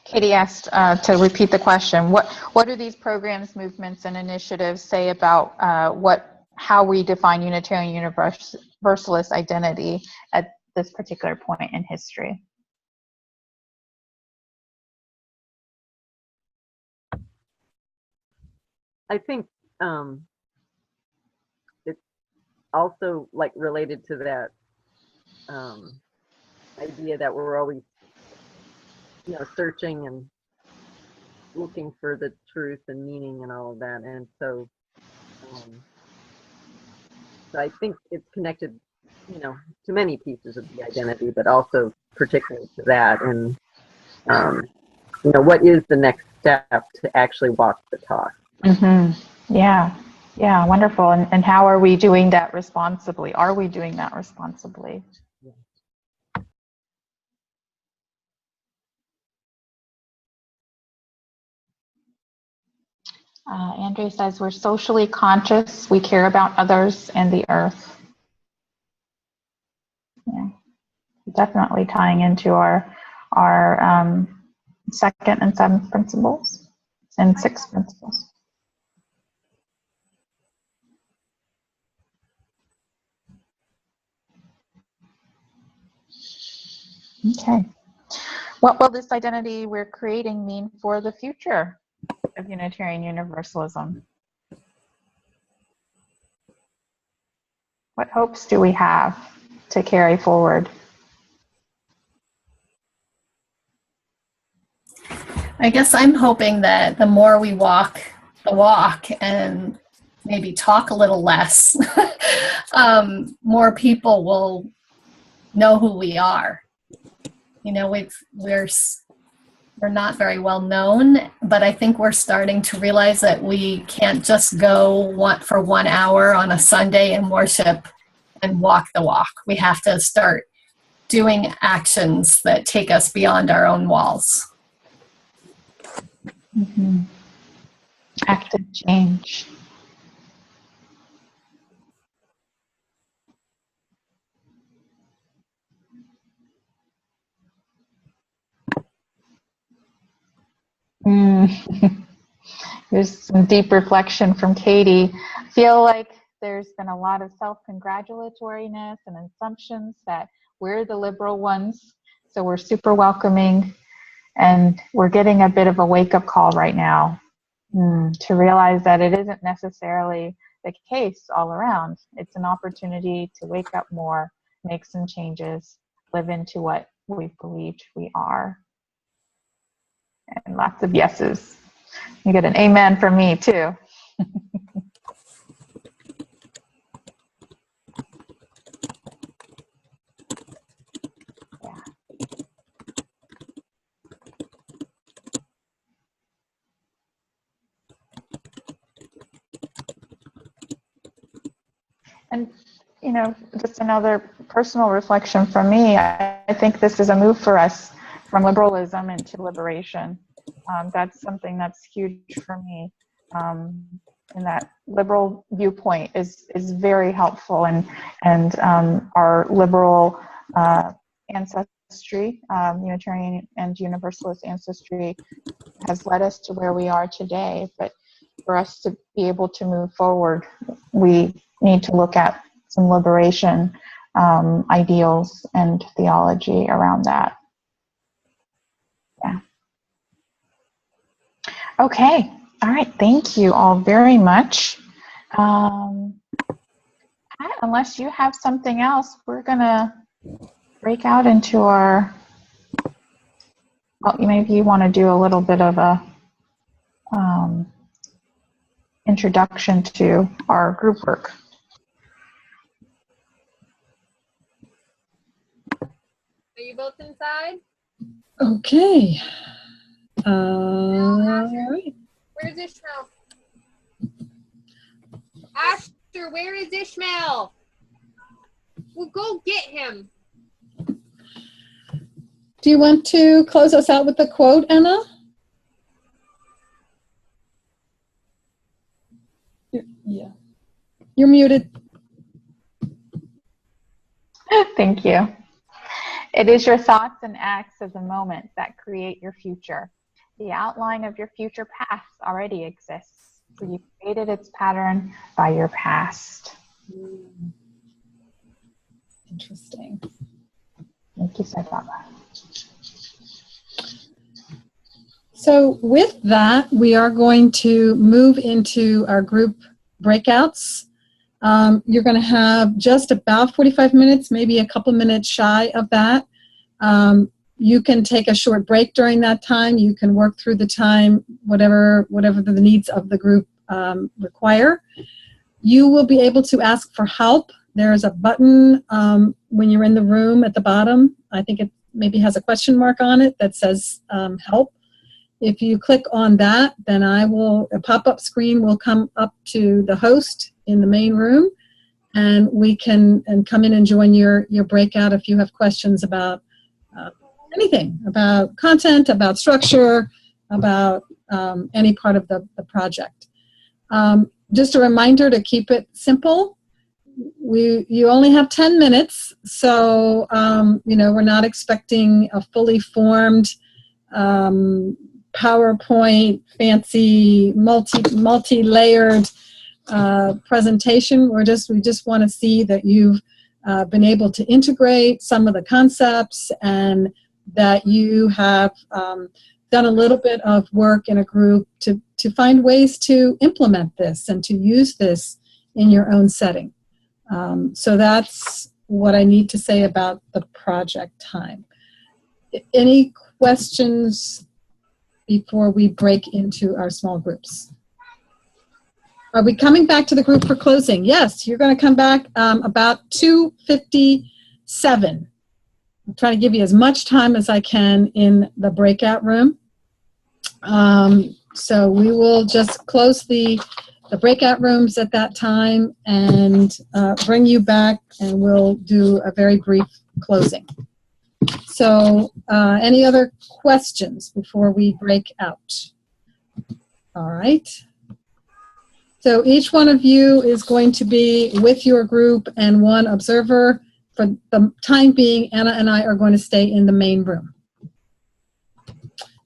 Katie asked to repeat the question. What do these programs, movements, and initiatives say about how we define Unitarian Universalist identity at this particular point in history? I think it's also like related to that idea that we're always searching and looking for the truth and meaning and all of that. And so I think it's connected, to many pieces of the identity, but also particularly to that. And you know, what is the next step to actually walk the talk? Yeah. Yeah, wonderful. And how are we doing that responsibly? Are we doing that responsibly? Andre says, we're socially conscious. We care about others and the earth. Yeah, definitely tying into our second and seventh principles and sixth principles. Okay. What will this identity we're creating mean for the future of Unitarian Universalism? What hopes do we have to carry forward? I guess I'm hoping that the more we walk the walk and maybe talk a little less, more people will know who we are. You know, we're not very well known, but I think we're starting to realize that we can't just go for 1 hour on a Sunday and worship and walk the walk. We have to start doing actions that take us beyond our own walls. Active change. There's some deep reflection from Katie. I feel like there's been a lot of self-congratulatoriness and assumptions that we're the liberal ones, so we're super welcoming, and we're getting a bit of a wake-up call right now to realize that it isn't necessarily the case all around. It's an opportunity to wake up more, make some changes, live into what we believed we are. And lots of yeses. You get an amen from me too. Yeah. And, you know, just another personal reflection from me, I think this is a move for us from liberalism into liberation. That's something that's huge for me. And that liberal viewpoint is very helpful, and our liberal ancestry, Unitarian and Universalist ancestry, has led us to where we are today. But for us to be able to move forward, we need to look at some liberation ideals and theology around that. Yeah. Okay. All right. Thank you all very much. Unless you have something else, we're going to break out into our, well, maybe you want to do a little bit of a introduction to our group work. Are you both inside? Okay. All right. Where's Ishmael? Asher, where is Ishmael? Well, go get him. Do you want to close us out with the quote, Anna? Yeah. You're muted. Thank you. It is your thoughts and acts of the moment that create your future. The outline of your future past already exists, so you created its pattern by your past. Interesting. Thank you, Saibaba. So with that, we are going to move into our group breakouts. You're going to have just about 45 minutes, maybe a couple minutes shy of that. You can take a short break during that time. You can work through the time, whatever the needs of the group require. You will be able to ask for help. There's a button when you're in the room at the bottom. I think it maybe has a question mark on it that says help. if you click on that, then a pop-up screen will come up to the host in the main room, and we can come in and join your breakout if you have questions about anything, about content, about structure, about any part of the project. Just a reminder to keep it simple. You only have 10 minutes, so we're not expecting a fully formed PowerPoint, fancy, multi-layered presentation. We just want to see that you've been able to integrate some of the concepts and that you have done a little bit of work in a group to find ways to implement this and to use this in your own setting. So that's what I need to say about the project time. Any questions before we break into our small groups? Are we coming back to the group for closing? Yes, you're going to come back about 2:57. I'm trying to give you as much time as I can in the breakout room. So we will just close the breakout rooms at that time and bring you back, and we'll do a very brief closing. So any other questions before we break out? All right. So each one of you is going to be with your group and one observer. For the time being, Anna and I are going to stay in the main room.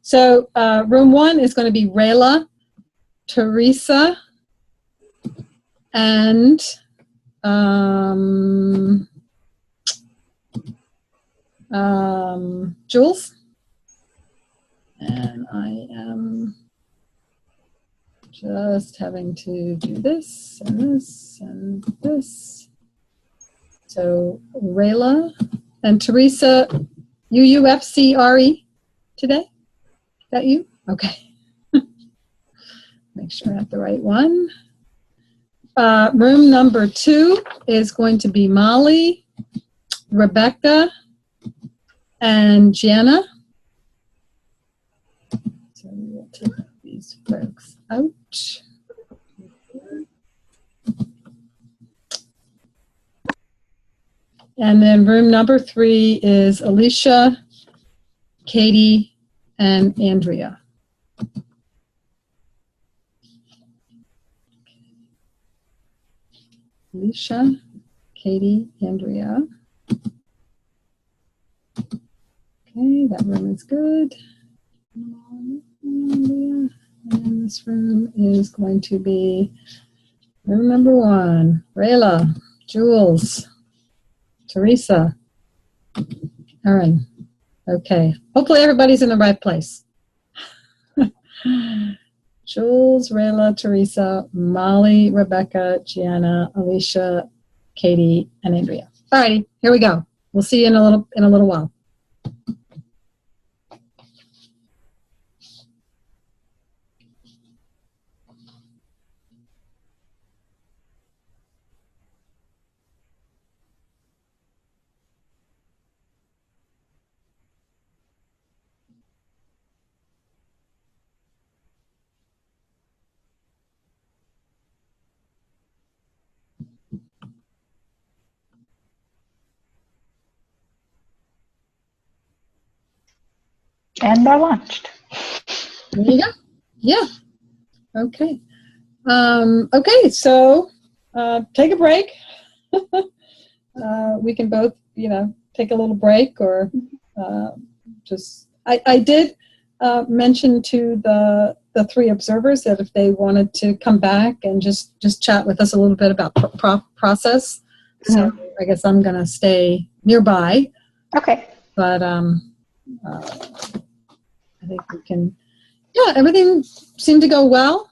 So room 1 is going to be Rayla, Teresa, and Jules. And I am just having to do this and this and this. So Rayla and Teresa, UUFCRE today? Is that you? Okay. Make sure I have the right one. Room number 2 is going to be Molly, Rebecca, and Gianna. So we will take these folks out. And then room number 3 is Alicia, Katie, and Andrea. Alicia, Katie, Andrea. Okay, that room is good. And this room is going to be room number 1. Rayla, Jules, Teresa, Erin. Okay, hopefully everybody's in the right place. Jules, Rayla, Teresa, Molly, Rebecca, Gianna, Alicia, Katie, and Andrea. All righty, here we go. We'll see you in a little while. And I launched. There you go. Yeah. Okay. Okay, so take a break. We can both, take a little break or just, I did mention to the 3 observers that if they wanted to come back and just chat with us a little bit about process. So I guess I'm going to stay nearby. Okay. But I think we can, everything seemed to go well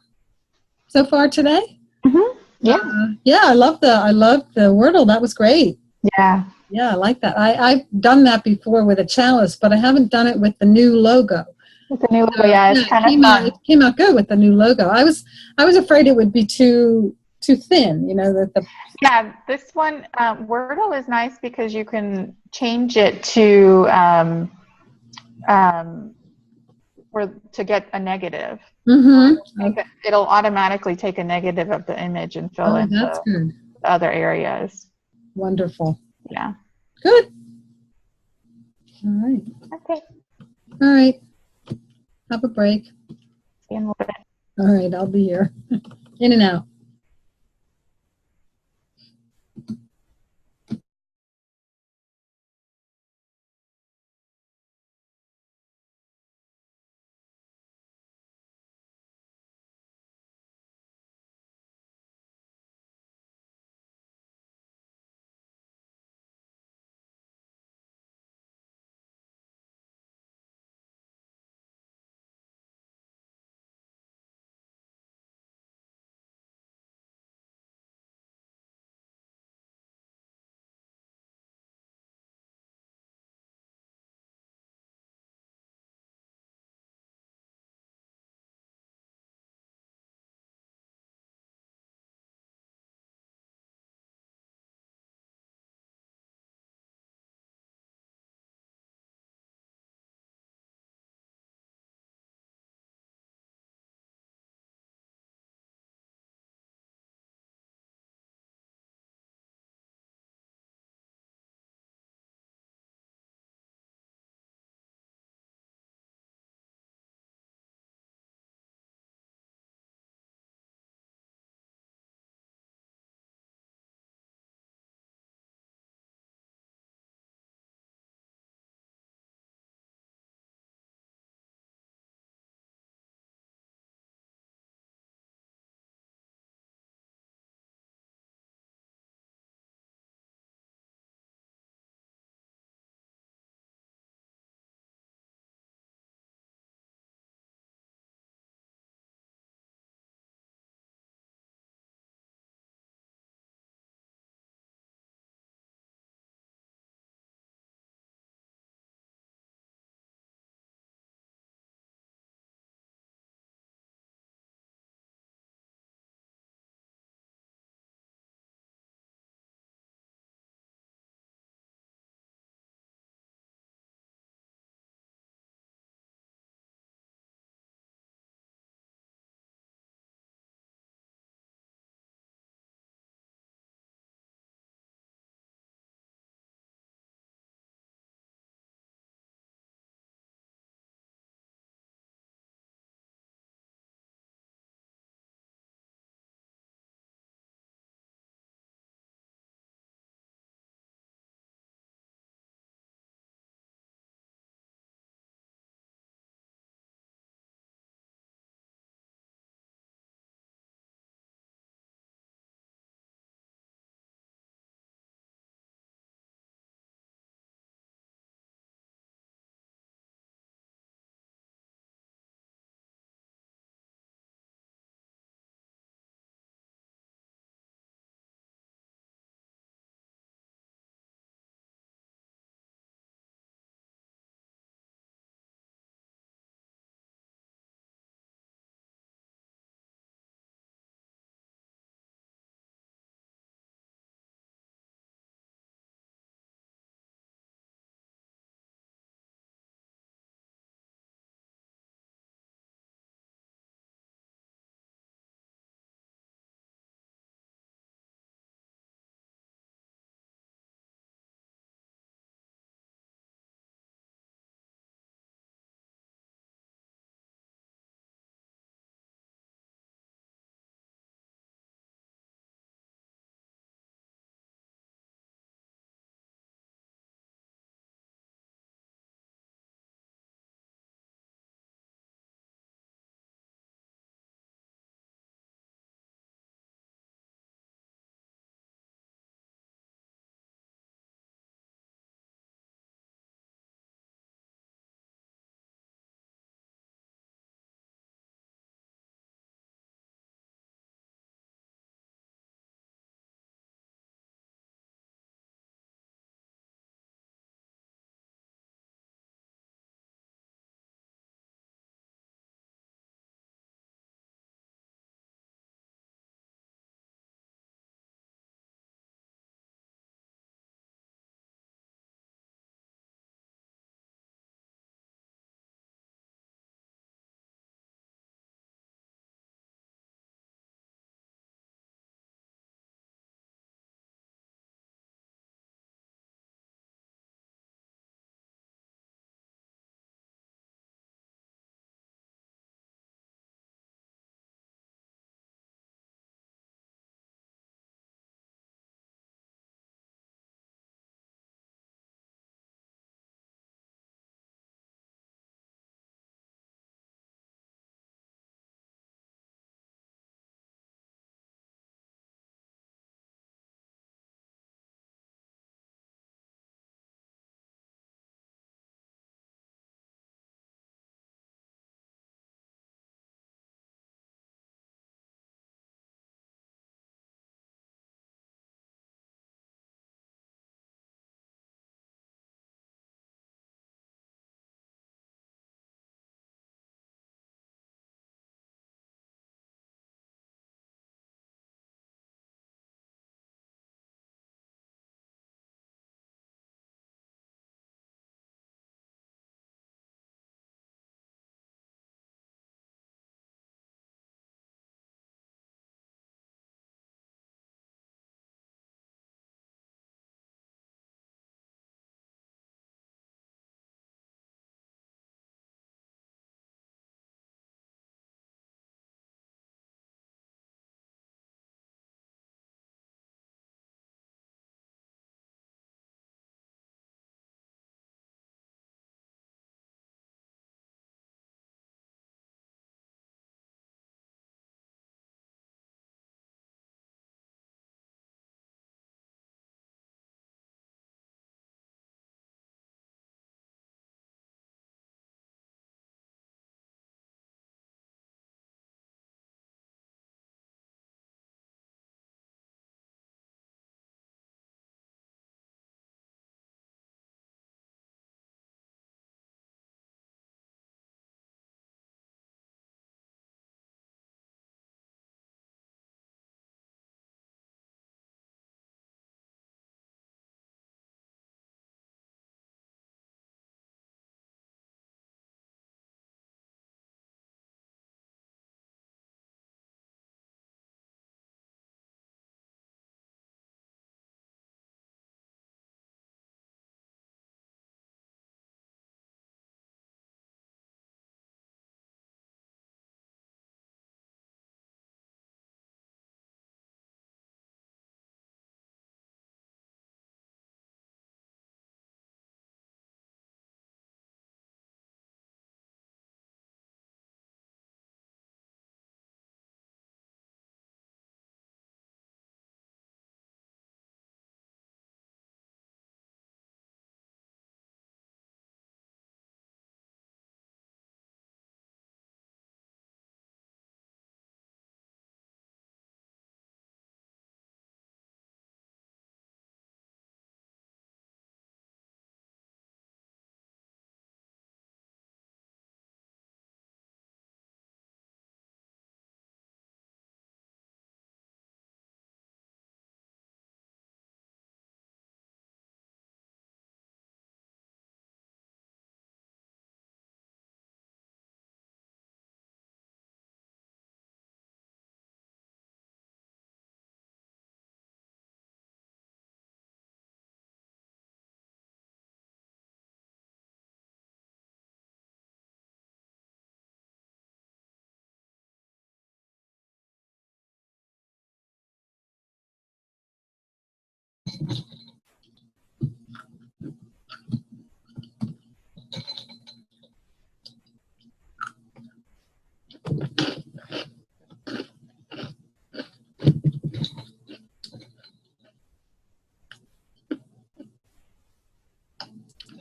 so far today. Mm-hmm. Yeah. Yeah, I love the Wordle. That was great. Yeah. Yeah, I like that. I've done that before with a chalice, but I haven't done it with the new logo. With the new logo, it's kind of fun. It came out good with the new logo. I was afraid it would be too thin, Yeah, this one, Wordle is nice because you can change it to for to get a negative. Mm-hmm. It'll automatically take a negative of the image and fill Oh, in that's the good. other areas. Wonderful. Yeah. Good. All right. Okay. All right. Have a break. See you in a little bit. All right, I'll be here. In and out.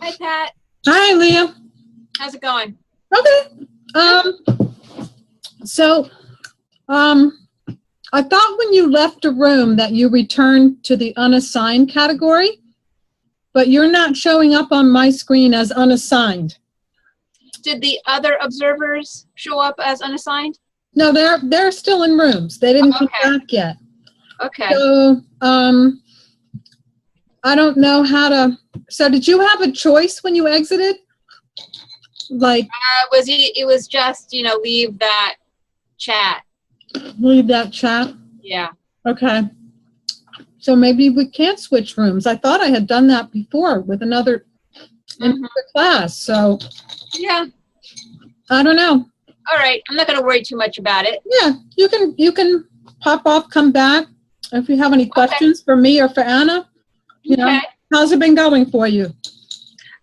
Hi, Pat. Hi, Leah. How's it going? Okay. So, I thought when you left a room that you returned to the unassigned category, but you're not showing up on my screen as unassigned. Did the other observers show up as unassigned? No, they're still in rooms. They didn't come back yet. Okay. So, I don't know how to. So, did you have a choice when you exited? Like, It was just, leave that chat. leave that chat? Yeah. Okay. So maybe we can't switch rooms. I thought I had done that before with another class. So Yeah. I don't know. All right. I'm not going to worry too much about it. Yeah, you can pop off, come back. If you have any questions for me or for Anna, Okay. how's it been going for you?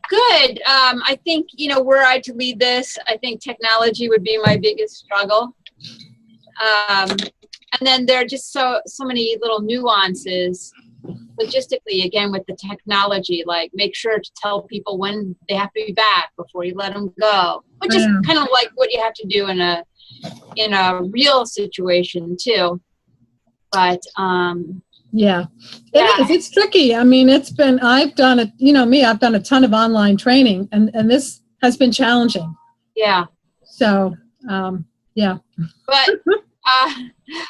Good. I think, were I to lead this, I think technology would be my biggest struggle. And then there are just so many little nuances logistically, again, with the technology, like make sure to tell people when they have to be back before you let them go, which is kind of like what you have to do in a real situation too. But Yeah, it is. It's tricky. I mean, I've done it, I've done a ton of online training and this has been challenging. Yeah. So, yeah. But,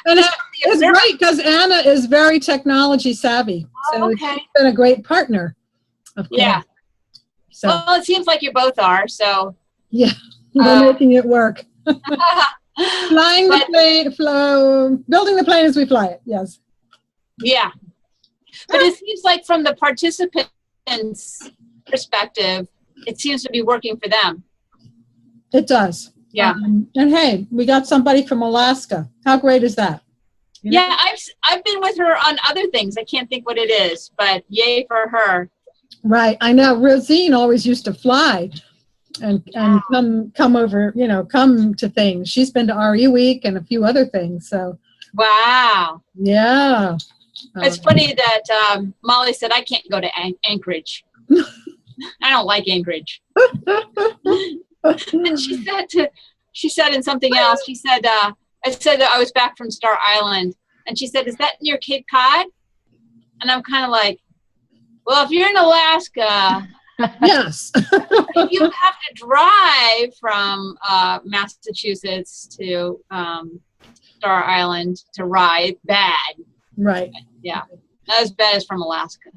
and it's great because Anna is very technology savvy. So she's been a great partner. Of course. Yeah. So. Well, it seems like you both are, so. Yeah, we're making it work. Flying the plane, building the plane as we fly it, yes. Yeah. But it seems like from the participants' perspective, it seems to be working for them. It does. Yeah. And hey, we got somebody from Alaska. How great is that? Yeah, I've been with her on other things. I can't think what it is, but yay for her. Right. I know. Rosine always used to fly and come over, come to things. She's been to RE Week and a few other things. So. Wow. Yeah. It's funny that Molly said I can't go to Anchorage. I don't like Anchorage. And she said in something else, she said, I said that I was back from Star Island. And she said, is that near Cape Cod? And I'm kind of like, well, if you're in Alaska, yes. if you have to drive from Massachusetts to Star Island to ride, bad. Right. Yeah. Not as bad as from Alaska.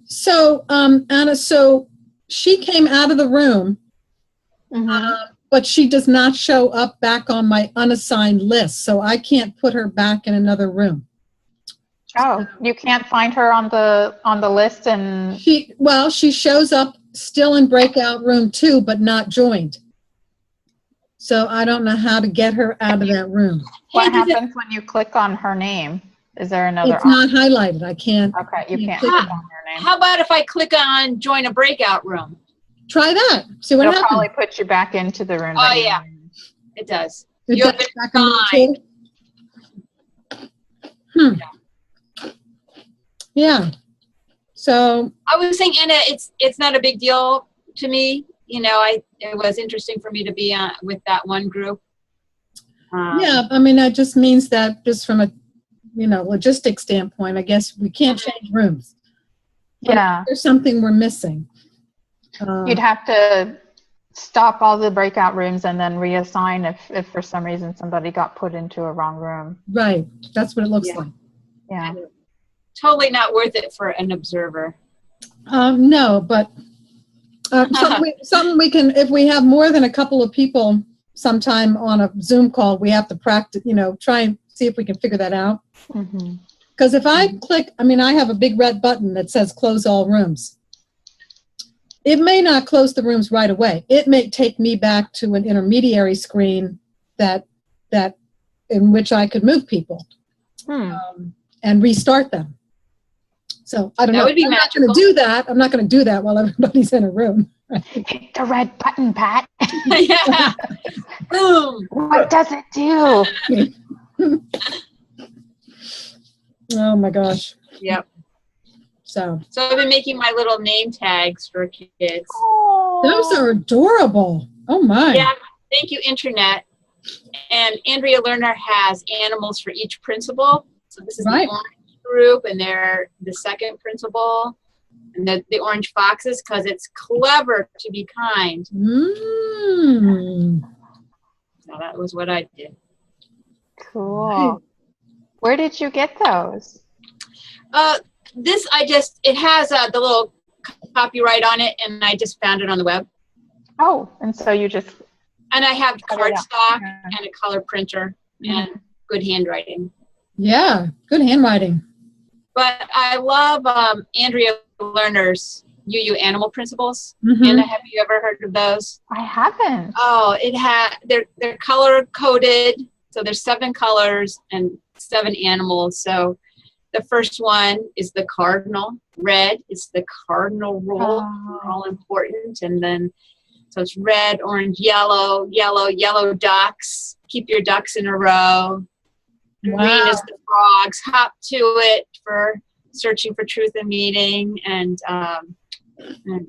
So, Anna, so she came out of the room, but she does not show up back on my unassigned list. So I can't put her back in another room. Oh, you can't find her on the list, and she shows up still in breakout room 2, but not joined. So I don't know how to get her out of that room. What happens when you click on her name? Is there another It's not highlighted. I can't. Okay, you can't click click it. on her name. How about if I click on join a breakout room? Try that. See what It'll happens. probably put you back into the room. Oh, yeah. It does. It You've does been back in room 2? Yeah. So I was saying, Anna, it's not a big deal to me. It was interesting for me to be with that one group. yeah, I mean, that just means that just from a logistics standpoint, I guess we can't change rooms. Yeah. There's something we're missing. You'd have to stop all the breakout rooms and then reassign if for some reason somebody got put into a wrong room. Right. That's what it looks like. Yeah. Totally not worth it for an observer. No, but something we can, if we have more than a couple of people sometime on a Zoom call, we have to practice, try and see if we can figure that out. Because if I click, I have a big red button that says close all rooms. It may not close the rooms right away. It may take me back to an intermediary screen that in which I could move people and restart them. So I don't That know. would be I'm not magical. going to do that. I'm not going to do that while everybody's in a room. Hit the red button, Pat. Yeah. Boom. What does it do? Oh my gosh. Yep. So So I've been making my little name tags for kids. those are adorable. Oh my. Yeah. Thank you, Internet. And Andrea Lerner has animals for each principal. So this is Right. the orange group, and they're the second principal. And the orange foxes, because it's clever to be kind. Mm. So that was what I did. Cool. Where did you get those? This, it has the little copyright on it, and I just found it on the web. Oh, and so you just, And I have Cut it out. cardstock Yeah. and a color printer and good handwriting. Yeah. Good handwriting. But I love Andrea Lerner's UU Animal Principles. Mhm. Anna, have you ever heard of those? I haven't. Oh, they're color coded. So there's 7 colors and 7 animals. So the first one is the cardinal. Red is the cardinal rule. They're all important. And then, so it's red, orange, yellow, yellow ducks. Keep your ducks in a row. Wow. Green is the frogs. Hop to it for searching for truth and meaning. And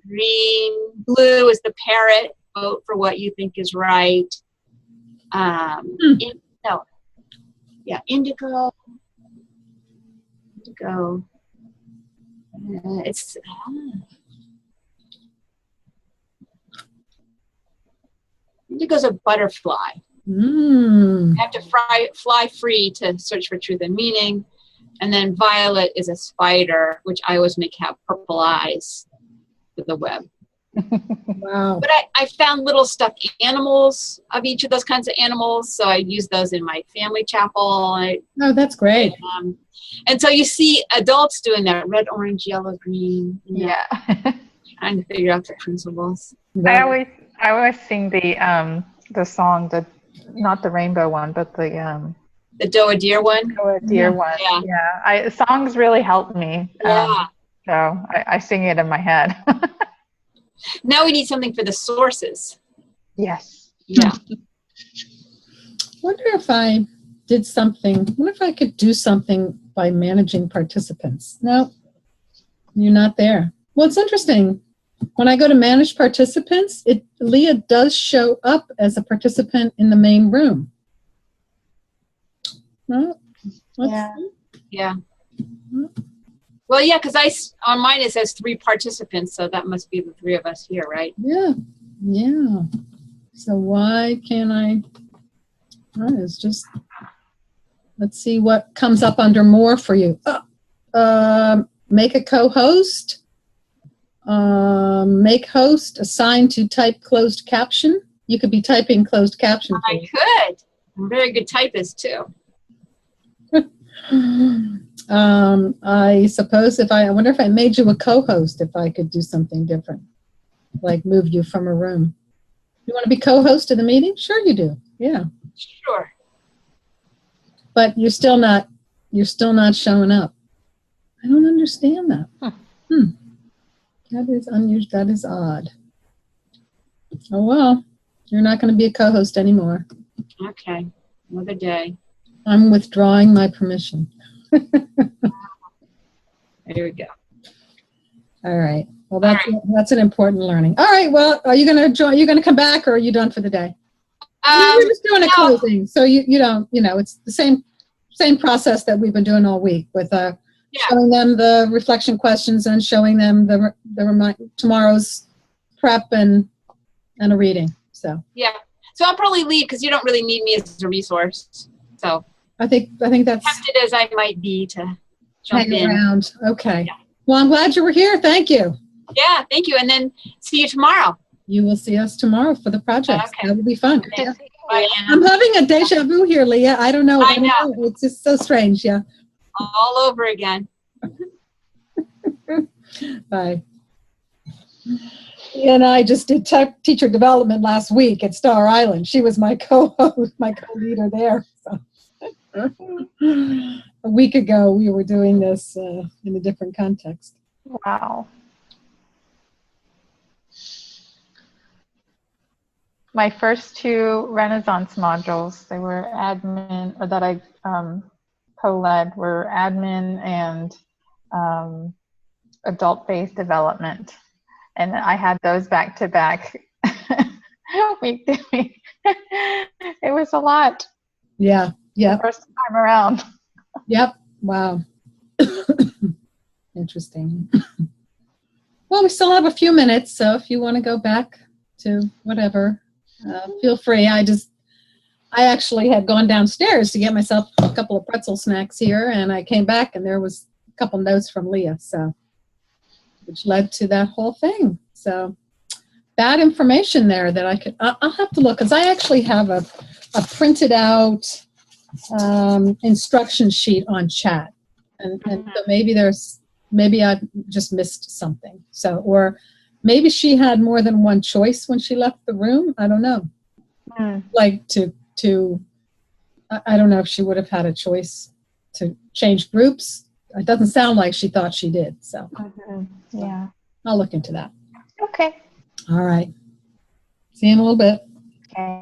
green, blue is the parrot. Vote for what you think is right. Indigo. Indigo's a butterfly. Mm. You have to fly free to search for truth and meaning. And then violet is a spider, which I always make have purple eyes with the web. Wow. But I found little stuffed animals of each of those kinds of animals. So I use those in my family chapel. Oh, that's great. And so you see adults doing that, red, orange, yellow, green. Yeah. Trying to figure out the principles. I always sing the song, not the rainbow one, but the Doe Deer one. Doe Deer one. Yeah. Yeah. Songs really help me. Yeah. So I sing it in my head. Now we need something for the sources. Yes. Yeah. Wonder if I did something. Wonder if I could do something by managing participants. No, you're not there. Well, it's interesting. When I go to manage participants, Leah does show up as a participant in the main room. Well, Yeah. Well, yeah, because on mine it says 3 participants, so that must be the 3 of us here, right? Yeah. So why can't I? It's just, let's see what comes up under more for you. Make a co-host. Make host assigned to type closed caption. You could be typing closed caption. I could. I'm a very good typist, too. I suppose I wonder if I made you a co-host, if I could do something different, like move you from a room. You want to be co-host of the meeting? Sure you do. Yeah. Sure. But you're still not showing up. I don't understand that. That is unusual. That is odd. Oh well, you're not going to be a co-host anymore. Okay. Another day. I'm withdrawing my permission. There we go. All right. Well, that's an important learning. All right. Well, are you going to join? You're going to come back, or are you done for the day? We're just doing a closing, so you don't. It's the same process that we've been doing all week with showing them the reflection questions and showing them the tomorrow's prep and a reading. So yeah. So I'll probably leave because you don't really need me as a resource. So I think that's tempted as I might be to jump hang in. around. Okay. Yeah. Well, I'm glad you were here. Thank you. Yeah, thank you. And then see you tomorrow. You will see us tomorrow for the project. Okay. That will be fun. Okay. Bye, Anna. I'm having a deja vu here, Leah. I don't know. I know. It's just so strange. Yeah. All over again. Bye. And I just did teacher development last week at Star Island. She was my co-host, my co-leader there. So. A week ago, we were doing this in a different context. Wow. My first two Renaissance modules, they were admin, or that I co-led, were admin and adult-based development. And I had those back to back week to week. It was a lot. Yeah. Yeah. First time around. Yep. Wow. Interesting. Well, we still have a few minutes, so if you want to go back to whatever, feel free. I actually had gone downstairs to get myself a couple of pretzel snacks here, and I came back and there was a couple notes from Leah, so which led to that whole thing. So bad information there that I could. I'll have to look because I actually have a printed out instruction sheet on chat, and so maybe I just missed something. So, or maybe she had more than one choice when she left the room. I don't know. Like to I don't know if she would have had a choice to change groups. It doesn't sound like she thought she did. So, yeah, I'll look into that. Okay. All right. See you in a little bit. Okay.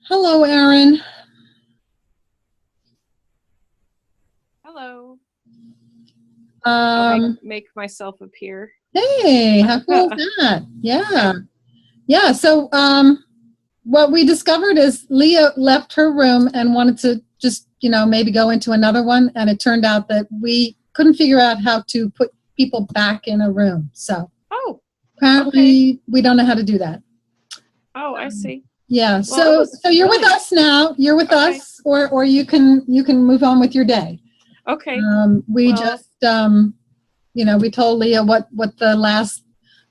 Hello, Erin. Hello. I'll make myself appear. Hey, how cool is that? Yeah. Yeah, so what we discovered is Leah left her room and wanted to just, maybe go into another one, and it turned out that we couldn't figure out how to put people back in a room. So apparently we don't know how to do that. Oh, I see. Yeah, well, so you're with us now. You're with us, or you can move on with your day. Okay. We told Leah what the last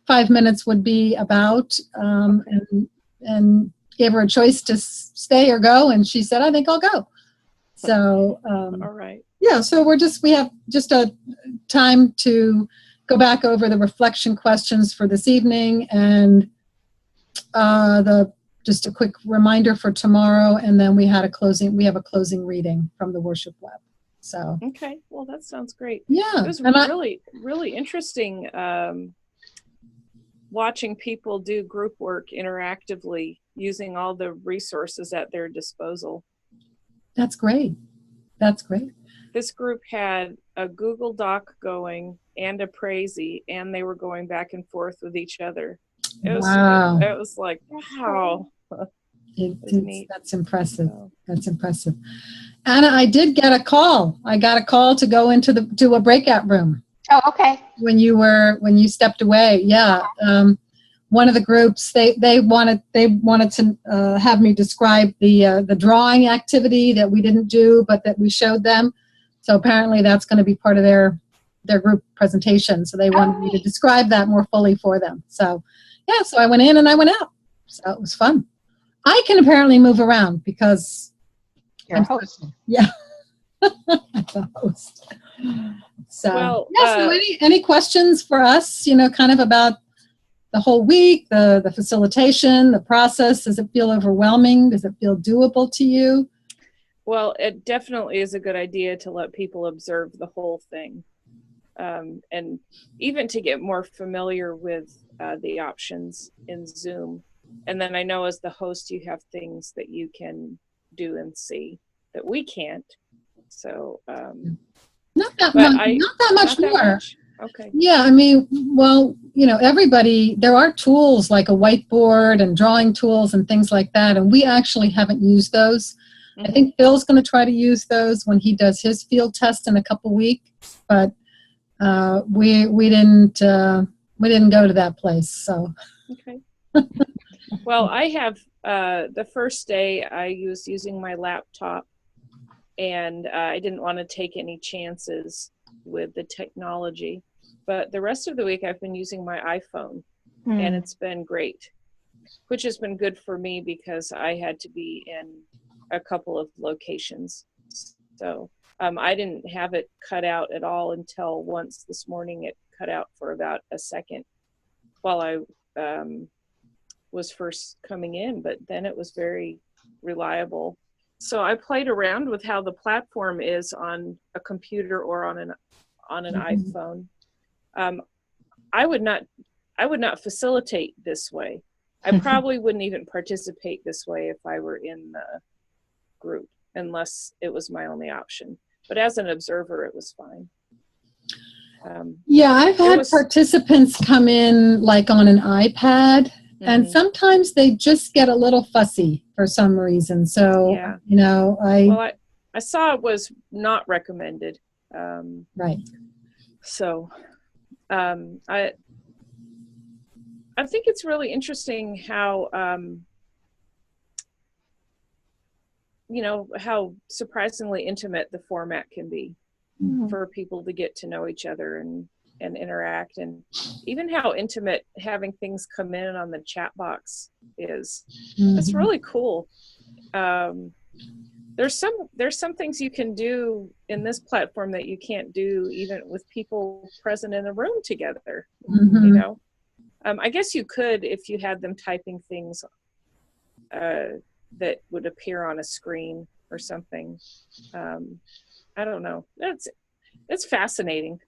5 minutes would be about, and gave her a choice to stay or go, and she said, "I think I'll go." So all right. Yeah, so we have just a time to go back over the reflection questions for this evening, and just a quick reminder for tomorrow, and then we have a closing reading from the Worship Web. So okay, well that sounds great. Yeah, it was really interesting watching people do group work interactively using all the resources at their disposal. That's great. That's great. This group had a Google Doc going and a Prezi, and they were going back and forth with each other. It was like, wow. That's impressive. That's impressive. Anna, I did get a call. I got a call to go to a breakout room. Oh, okay. When you stepped away, yeah. One of the groups they wanted to have me describe the drawing activity that we didn't do, but that we showed them. So apparently that's going to be part of their group presentation. So they wanted me to describe that more fully for them. So yeah, so I went in and I went out. So it was fun. I can apparently move around because you're a host. Yeah. I'm a host. So, well, so any questions for us, kind of about the whole week, the facilitation, the process? Does it feel overwhelming? Does it feel doable to you? Well, it definitely is a good idea to let people observe the whole thing. And even to get more familiar with the options in Zoom. And then I know as the host, you have things that you can do and see that we can't. So not that much more. Okay. Yeah, I mean, well, everybody, there are tools like a whiteboard and drawing tools and things like that, and we actually haven't used those. Mm-hmm. I think Phil's going to try to use those when he does his field test in a couple weeks, but we didn't go to that place. So. Okay. Well, I have the first day I was using my laptop, and I didn't want to take any chances with the technology. But the rest of the week I've been using my iPhone, and it's been great, which has been good for me because I had to be in a couple of locations. So I didn't have it cut out at all until once this morning it cut out for about a second while I was first coming in, but then it was very reliable. So I played around with how the platform is on a computer or on an iPhone. I would not facilitate this way. I probably wouldn't even participate this way if I were in the group, unless it was my only option. But as an observer, it was fine. Yeah, I've had participants come in like on an iPad, and sometimes they just get a little fussy for some reason. So, I saw it was not recommended. Right. So, I think it's really interesting how, how surprisingly intimate the format can be for people to get to know each other and interact, and even how intimate having things come in on the chat box is. It's really cool. There's some things you can do in this platform that you can't do even with people present in the room together. I guess you could if you had them typing things that would appear on a screen or something. I don't know. It's fascinating.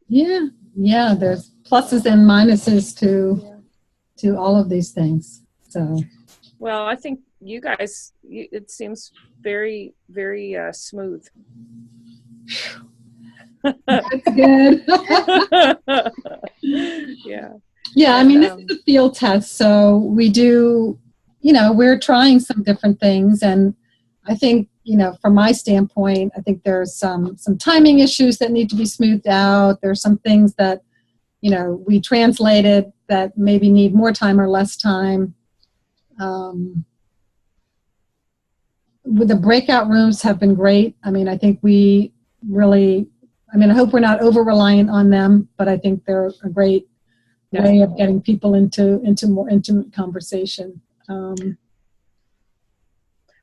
Yeah. There's pluses and minuses to all of these things. So. Well, I think you guys, it seems very, very smooth. That's good. Yeah. I mean, this is a field test, so we do. We're trying some different things, and I think, from my standpoint, I think there's some timing issues that need to be smoothed out. There's some things that, we translated that maybe need more time or less time. With the breakout rooms have been great. I mean, I think we really, I hope we're not over-reliant on them, but I think they're a great way of getting people into more intimate conversation.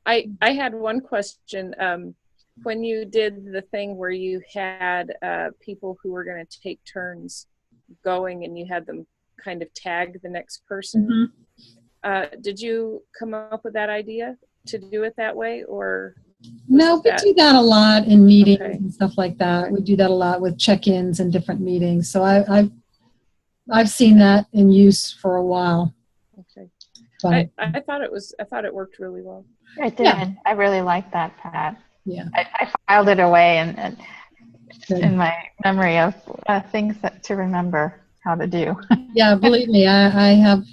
I had one question. When you did the thing where you had people who were going to take turns going, and you had them kind of tag the next person, did you come up with that idea to do it that way, or? No, we do that a lot in meetings and stuff like that. We do that a lot with check-ins and different meetings. So I've seen that in use for a while. Okay. But, I thought it worked really well. I did. Yeah. I really like that, Pat. Yeah. I filed it away and in my memory of things to remember how to do. Yeah, believe me, I have,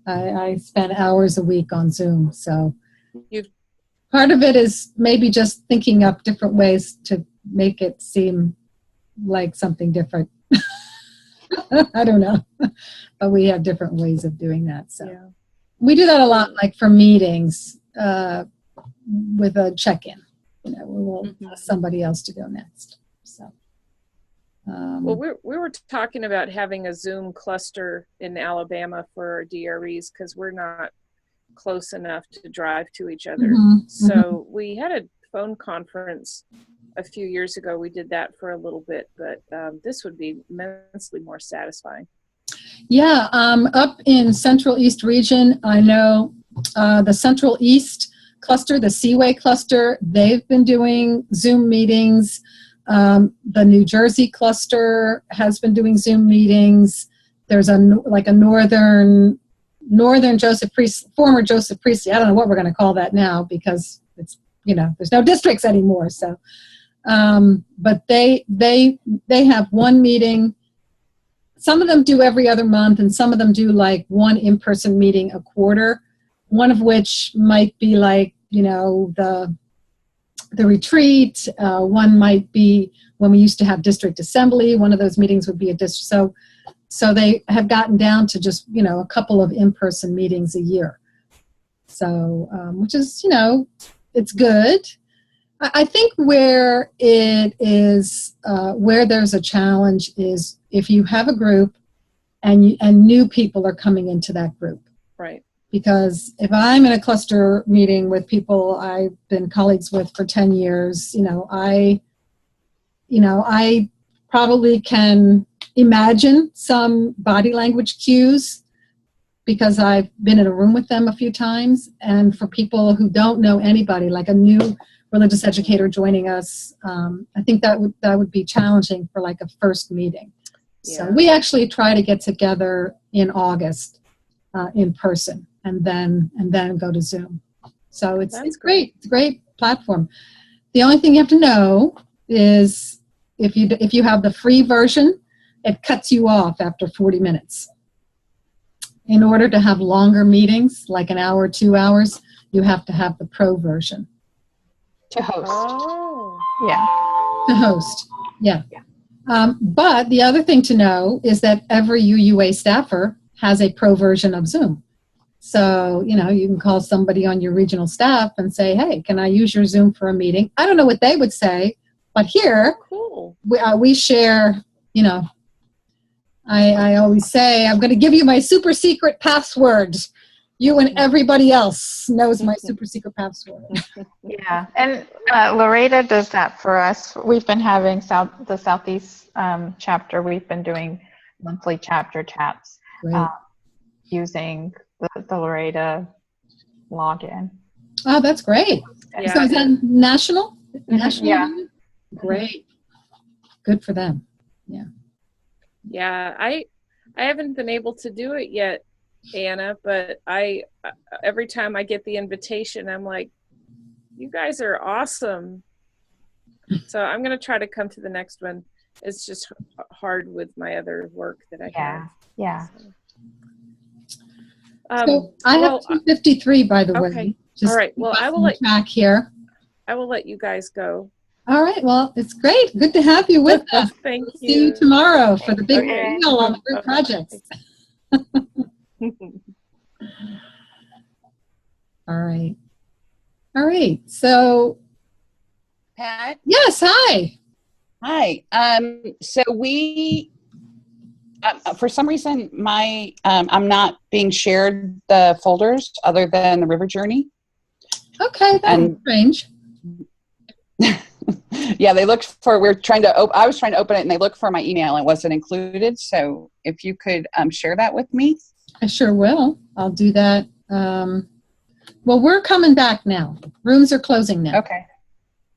I spend hours a week on Zoom. So You've- part of it is maybe just thinking up different ways to make it seem like something different. I don't know, but we have different ways of doing that. So Yeah. we do that a lot, like for meetings with a check-in. You know, we'll ask somebody else to go next. So. Well, we were talking about having a Zoom cluster in Alabama for our DREs because we're not close enough to drive to each other. So we had a phone conference a few years ago. We did that for a little bit, but this would be immensely more satisfying. Yeah, up in Central East region, I know the Central East cluster, the Seaway cluster, they've been doing Zoom meetings. The New Jersey cluster has been doing Zoom meetings. There's a northern Joseph Priestley, former Joseph Priestley. I don't know what we're going to call that now because it's, you know, there's no districts anymore. So, but they have one meeting. Some of them do every other month, and some of them do like one in-person meeting a quarter. One of which might be like, you know, the retreat. One might be when we used to have district assembly. One of those meetings would be a district. So they have gotten down to just, you know, a couple of in-person meetings a year. So, which is, you know, it's good. I think where it is, where there's a challenge is if you have a group and new people are coming into that group. Right. Because if I'm in a cluster meeting with people I've been colleagues with for 10 years, I probably can imagine some body language cues because I've been in a room with them a few times. And for people who don't know anybody, like a new religious educator joining us, I think that would be challenging for like a first meeting. Yeah. So we actually try to get together in August in person. And then go to Zoom. So it's great. It's a great platform. The only thing you have to know is if you have the free version, it cuts you off after 40 minutes. In order to have longer meetings, like an hour, 2 hours, you have to have the pro version. To host. Oh. Yeah. To host. Yeah. But the other thing to know is that every UUA staffer has a pro version of Zoom. So, you know, you can call somebody on your regional staff and say, hey, can I use your Zoom for a meeting? I don't know what they would say, but here we share, you know, I always say, I'm going to give you my super secret password. You and everybody else knows my super secret password. Yeah, and Loretta does that for us. We've been having the Southeast chapter. We've been doing monthly chapter chats using the Loretta login. Oh, that's great. Yeah. So is that national? National? Yeah. Great. Good for them. Yeah. Yeah, I haven't been able to do it yet, Anna, but every time I get the invitation, I'm like, you guys are awesome. So I'm going to try to come to the next one. It's just hard with my other work that I have. Yeah. So I have 253, by the way. All right. Well, I will back here. I will let you guys go. All right. Well, it's great. Good to have you with us. Thank you. See you tomorrow for the big reveal on the group projects. All right. All right. So, Pat? Yes. Hi. Hi. So we, for some reason, I'm not being shared the folders other than the River Journey. Okay. That's strange. Yeah, they looked for, I was trying to open it and they looked for my email and it wasn't included. So if you could share that with me. I sure will. I'll do that. Well, we're coming back now. Rooms are closing now. Okay.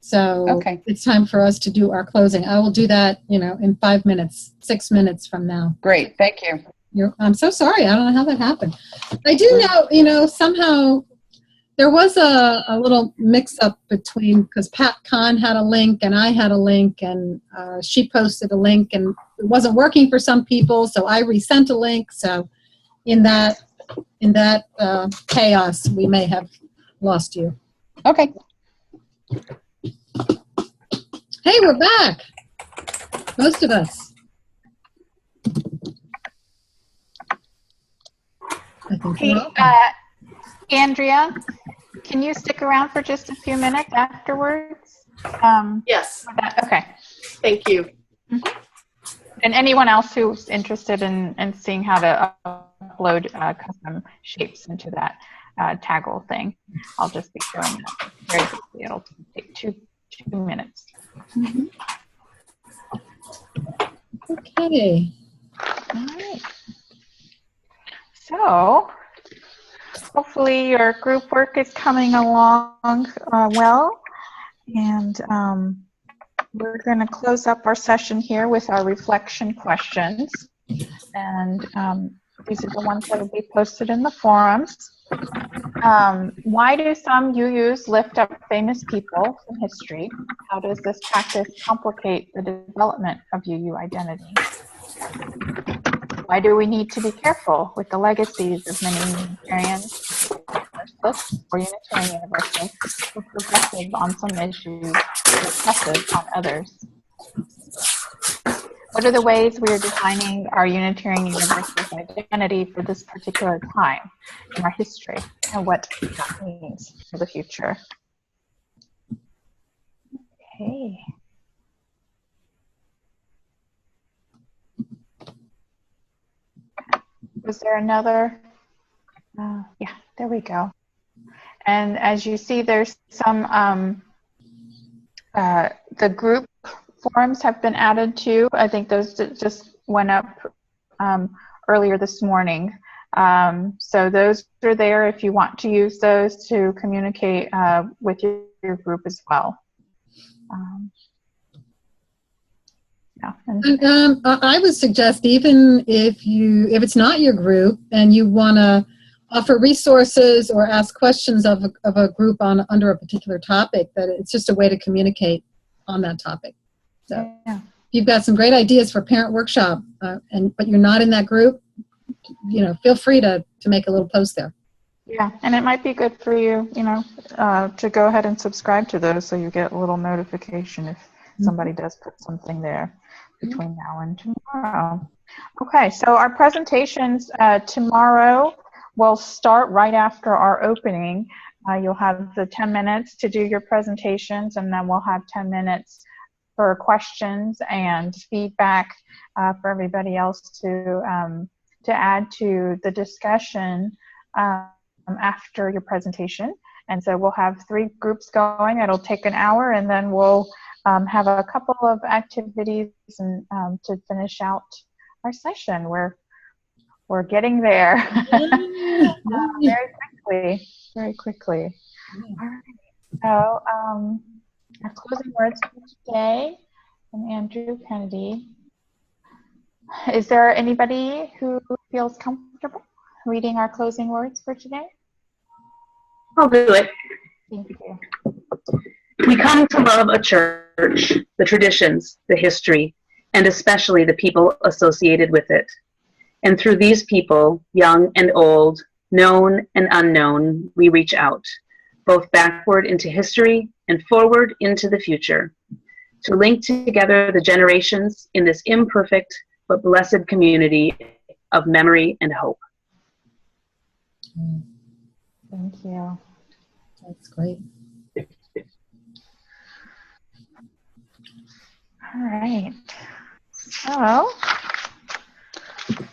So it's time for us to do our closing. I will do that, in 5 minutes, 6 minutes from now. Great. Thank you. I'm so sorry. I don't know how that happened. I do know, somehow there was a little mix-up because Pat Kahn had a link and I had a link, and she posted a link and it wasn't working for some people, so I resent a link. So in that in that chaos, we may have lost you. Okay. Hey, we're back. Most of us. I think Hey, we're all- Andrea, can you stick around for just a few minutes afterwards? Yes, Okay. thank you. And anyone else who's interested in seeing how to upload custom shapes into that Taggle thing, I'll just be showing that very quickly. It'll take two minutes. Okay. All right. So, hopefully your group work is coming along well. And we're going to close up our session here with our reflection questions. And these are the ones that will be posted in the forums. Why do some UUs lift up famous people from history? How does this practice complicate the development of UU identity? Why do we need to be careful with the legacies of many Unitarian Universalists or Unitarian Universalists who are progressive on some issues, repressive on others? What are the ways we are defining our Unitarian Universalist identity for this particular time in our history, and what that means for the future? Okay. Was there another? Yeah, there we go. And as you see, there's some, the group forums have been added too. I think those just went up earlier this morning. So those are there if you want to use those to communicate with your group as well. Yeah. And, I would suggest, even if it's not your group and you want to offer resources or ask questions of a group under a particular topic, that it's just a way to communicate on that topic. So yeah. if you've got some great ideas for parent workshop, but you're not in that group, feel free to make a little post there. Yeah, and it might be good for you, to go ahead and subscribe to those so you get a little notification if somebody does put something there between now and tomorrow. Okay, so our presentations tomorrow will start right after our opening. You'll have the 10 minutes to do your presentations, and then we'll have 10 minutes for questions and feedback for everybody else to add to the discussion after your presentation. And so we'll have 3 groups going. It'll take an hour, and then we'll have a couple of activities and to finish very session. We're getting there very quickly. All right. So our closing words for today from Andrew Kennedy. Is there anybody who feels comfortable reading our closing words for today? I'll do it. Thank you. We come to love a church, the traditions, the history, and especially the people associated with it. And through these people, young and old, known and unknown, we reach out, both backward into history and forward into the future, to link together the generations in this imperfect but blessed community of memory and hope. Thank you. That's great. All right. So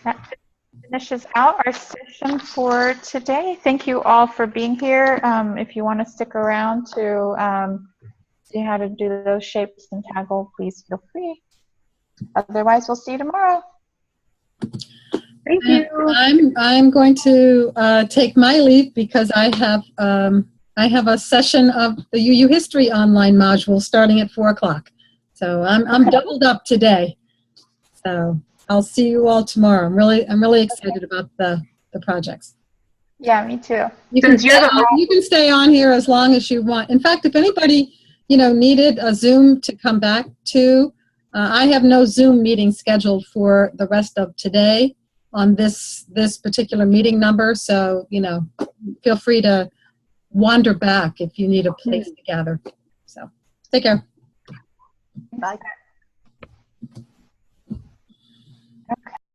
that finishes out our session for today. Thank you all for being here. If you want to stick around to see how to do those shapes in Taggle, please feel free. Otherwise, we'll see you tomorrow. Thank you. I'm going to take my leave because I have a session of the UU History online module starting at 4 o'clock. So I'm doubled up today. So I'll see you all tomorrow. I'm really excited about the projects. Yeah, me too. You can stay on here as long as you want. In fact, if anybody needed a Zoom to come back to, I have no Zoom meeting scheduled for the rest of today. on this particular meeting number. So, you know, feel free to wander back if you need a place to gather. So take care. Bye.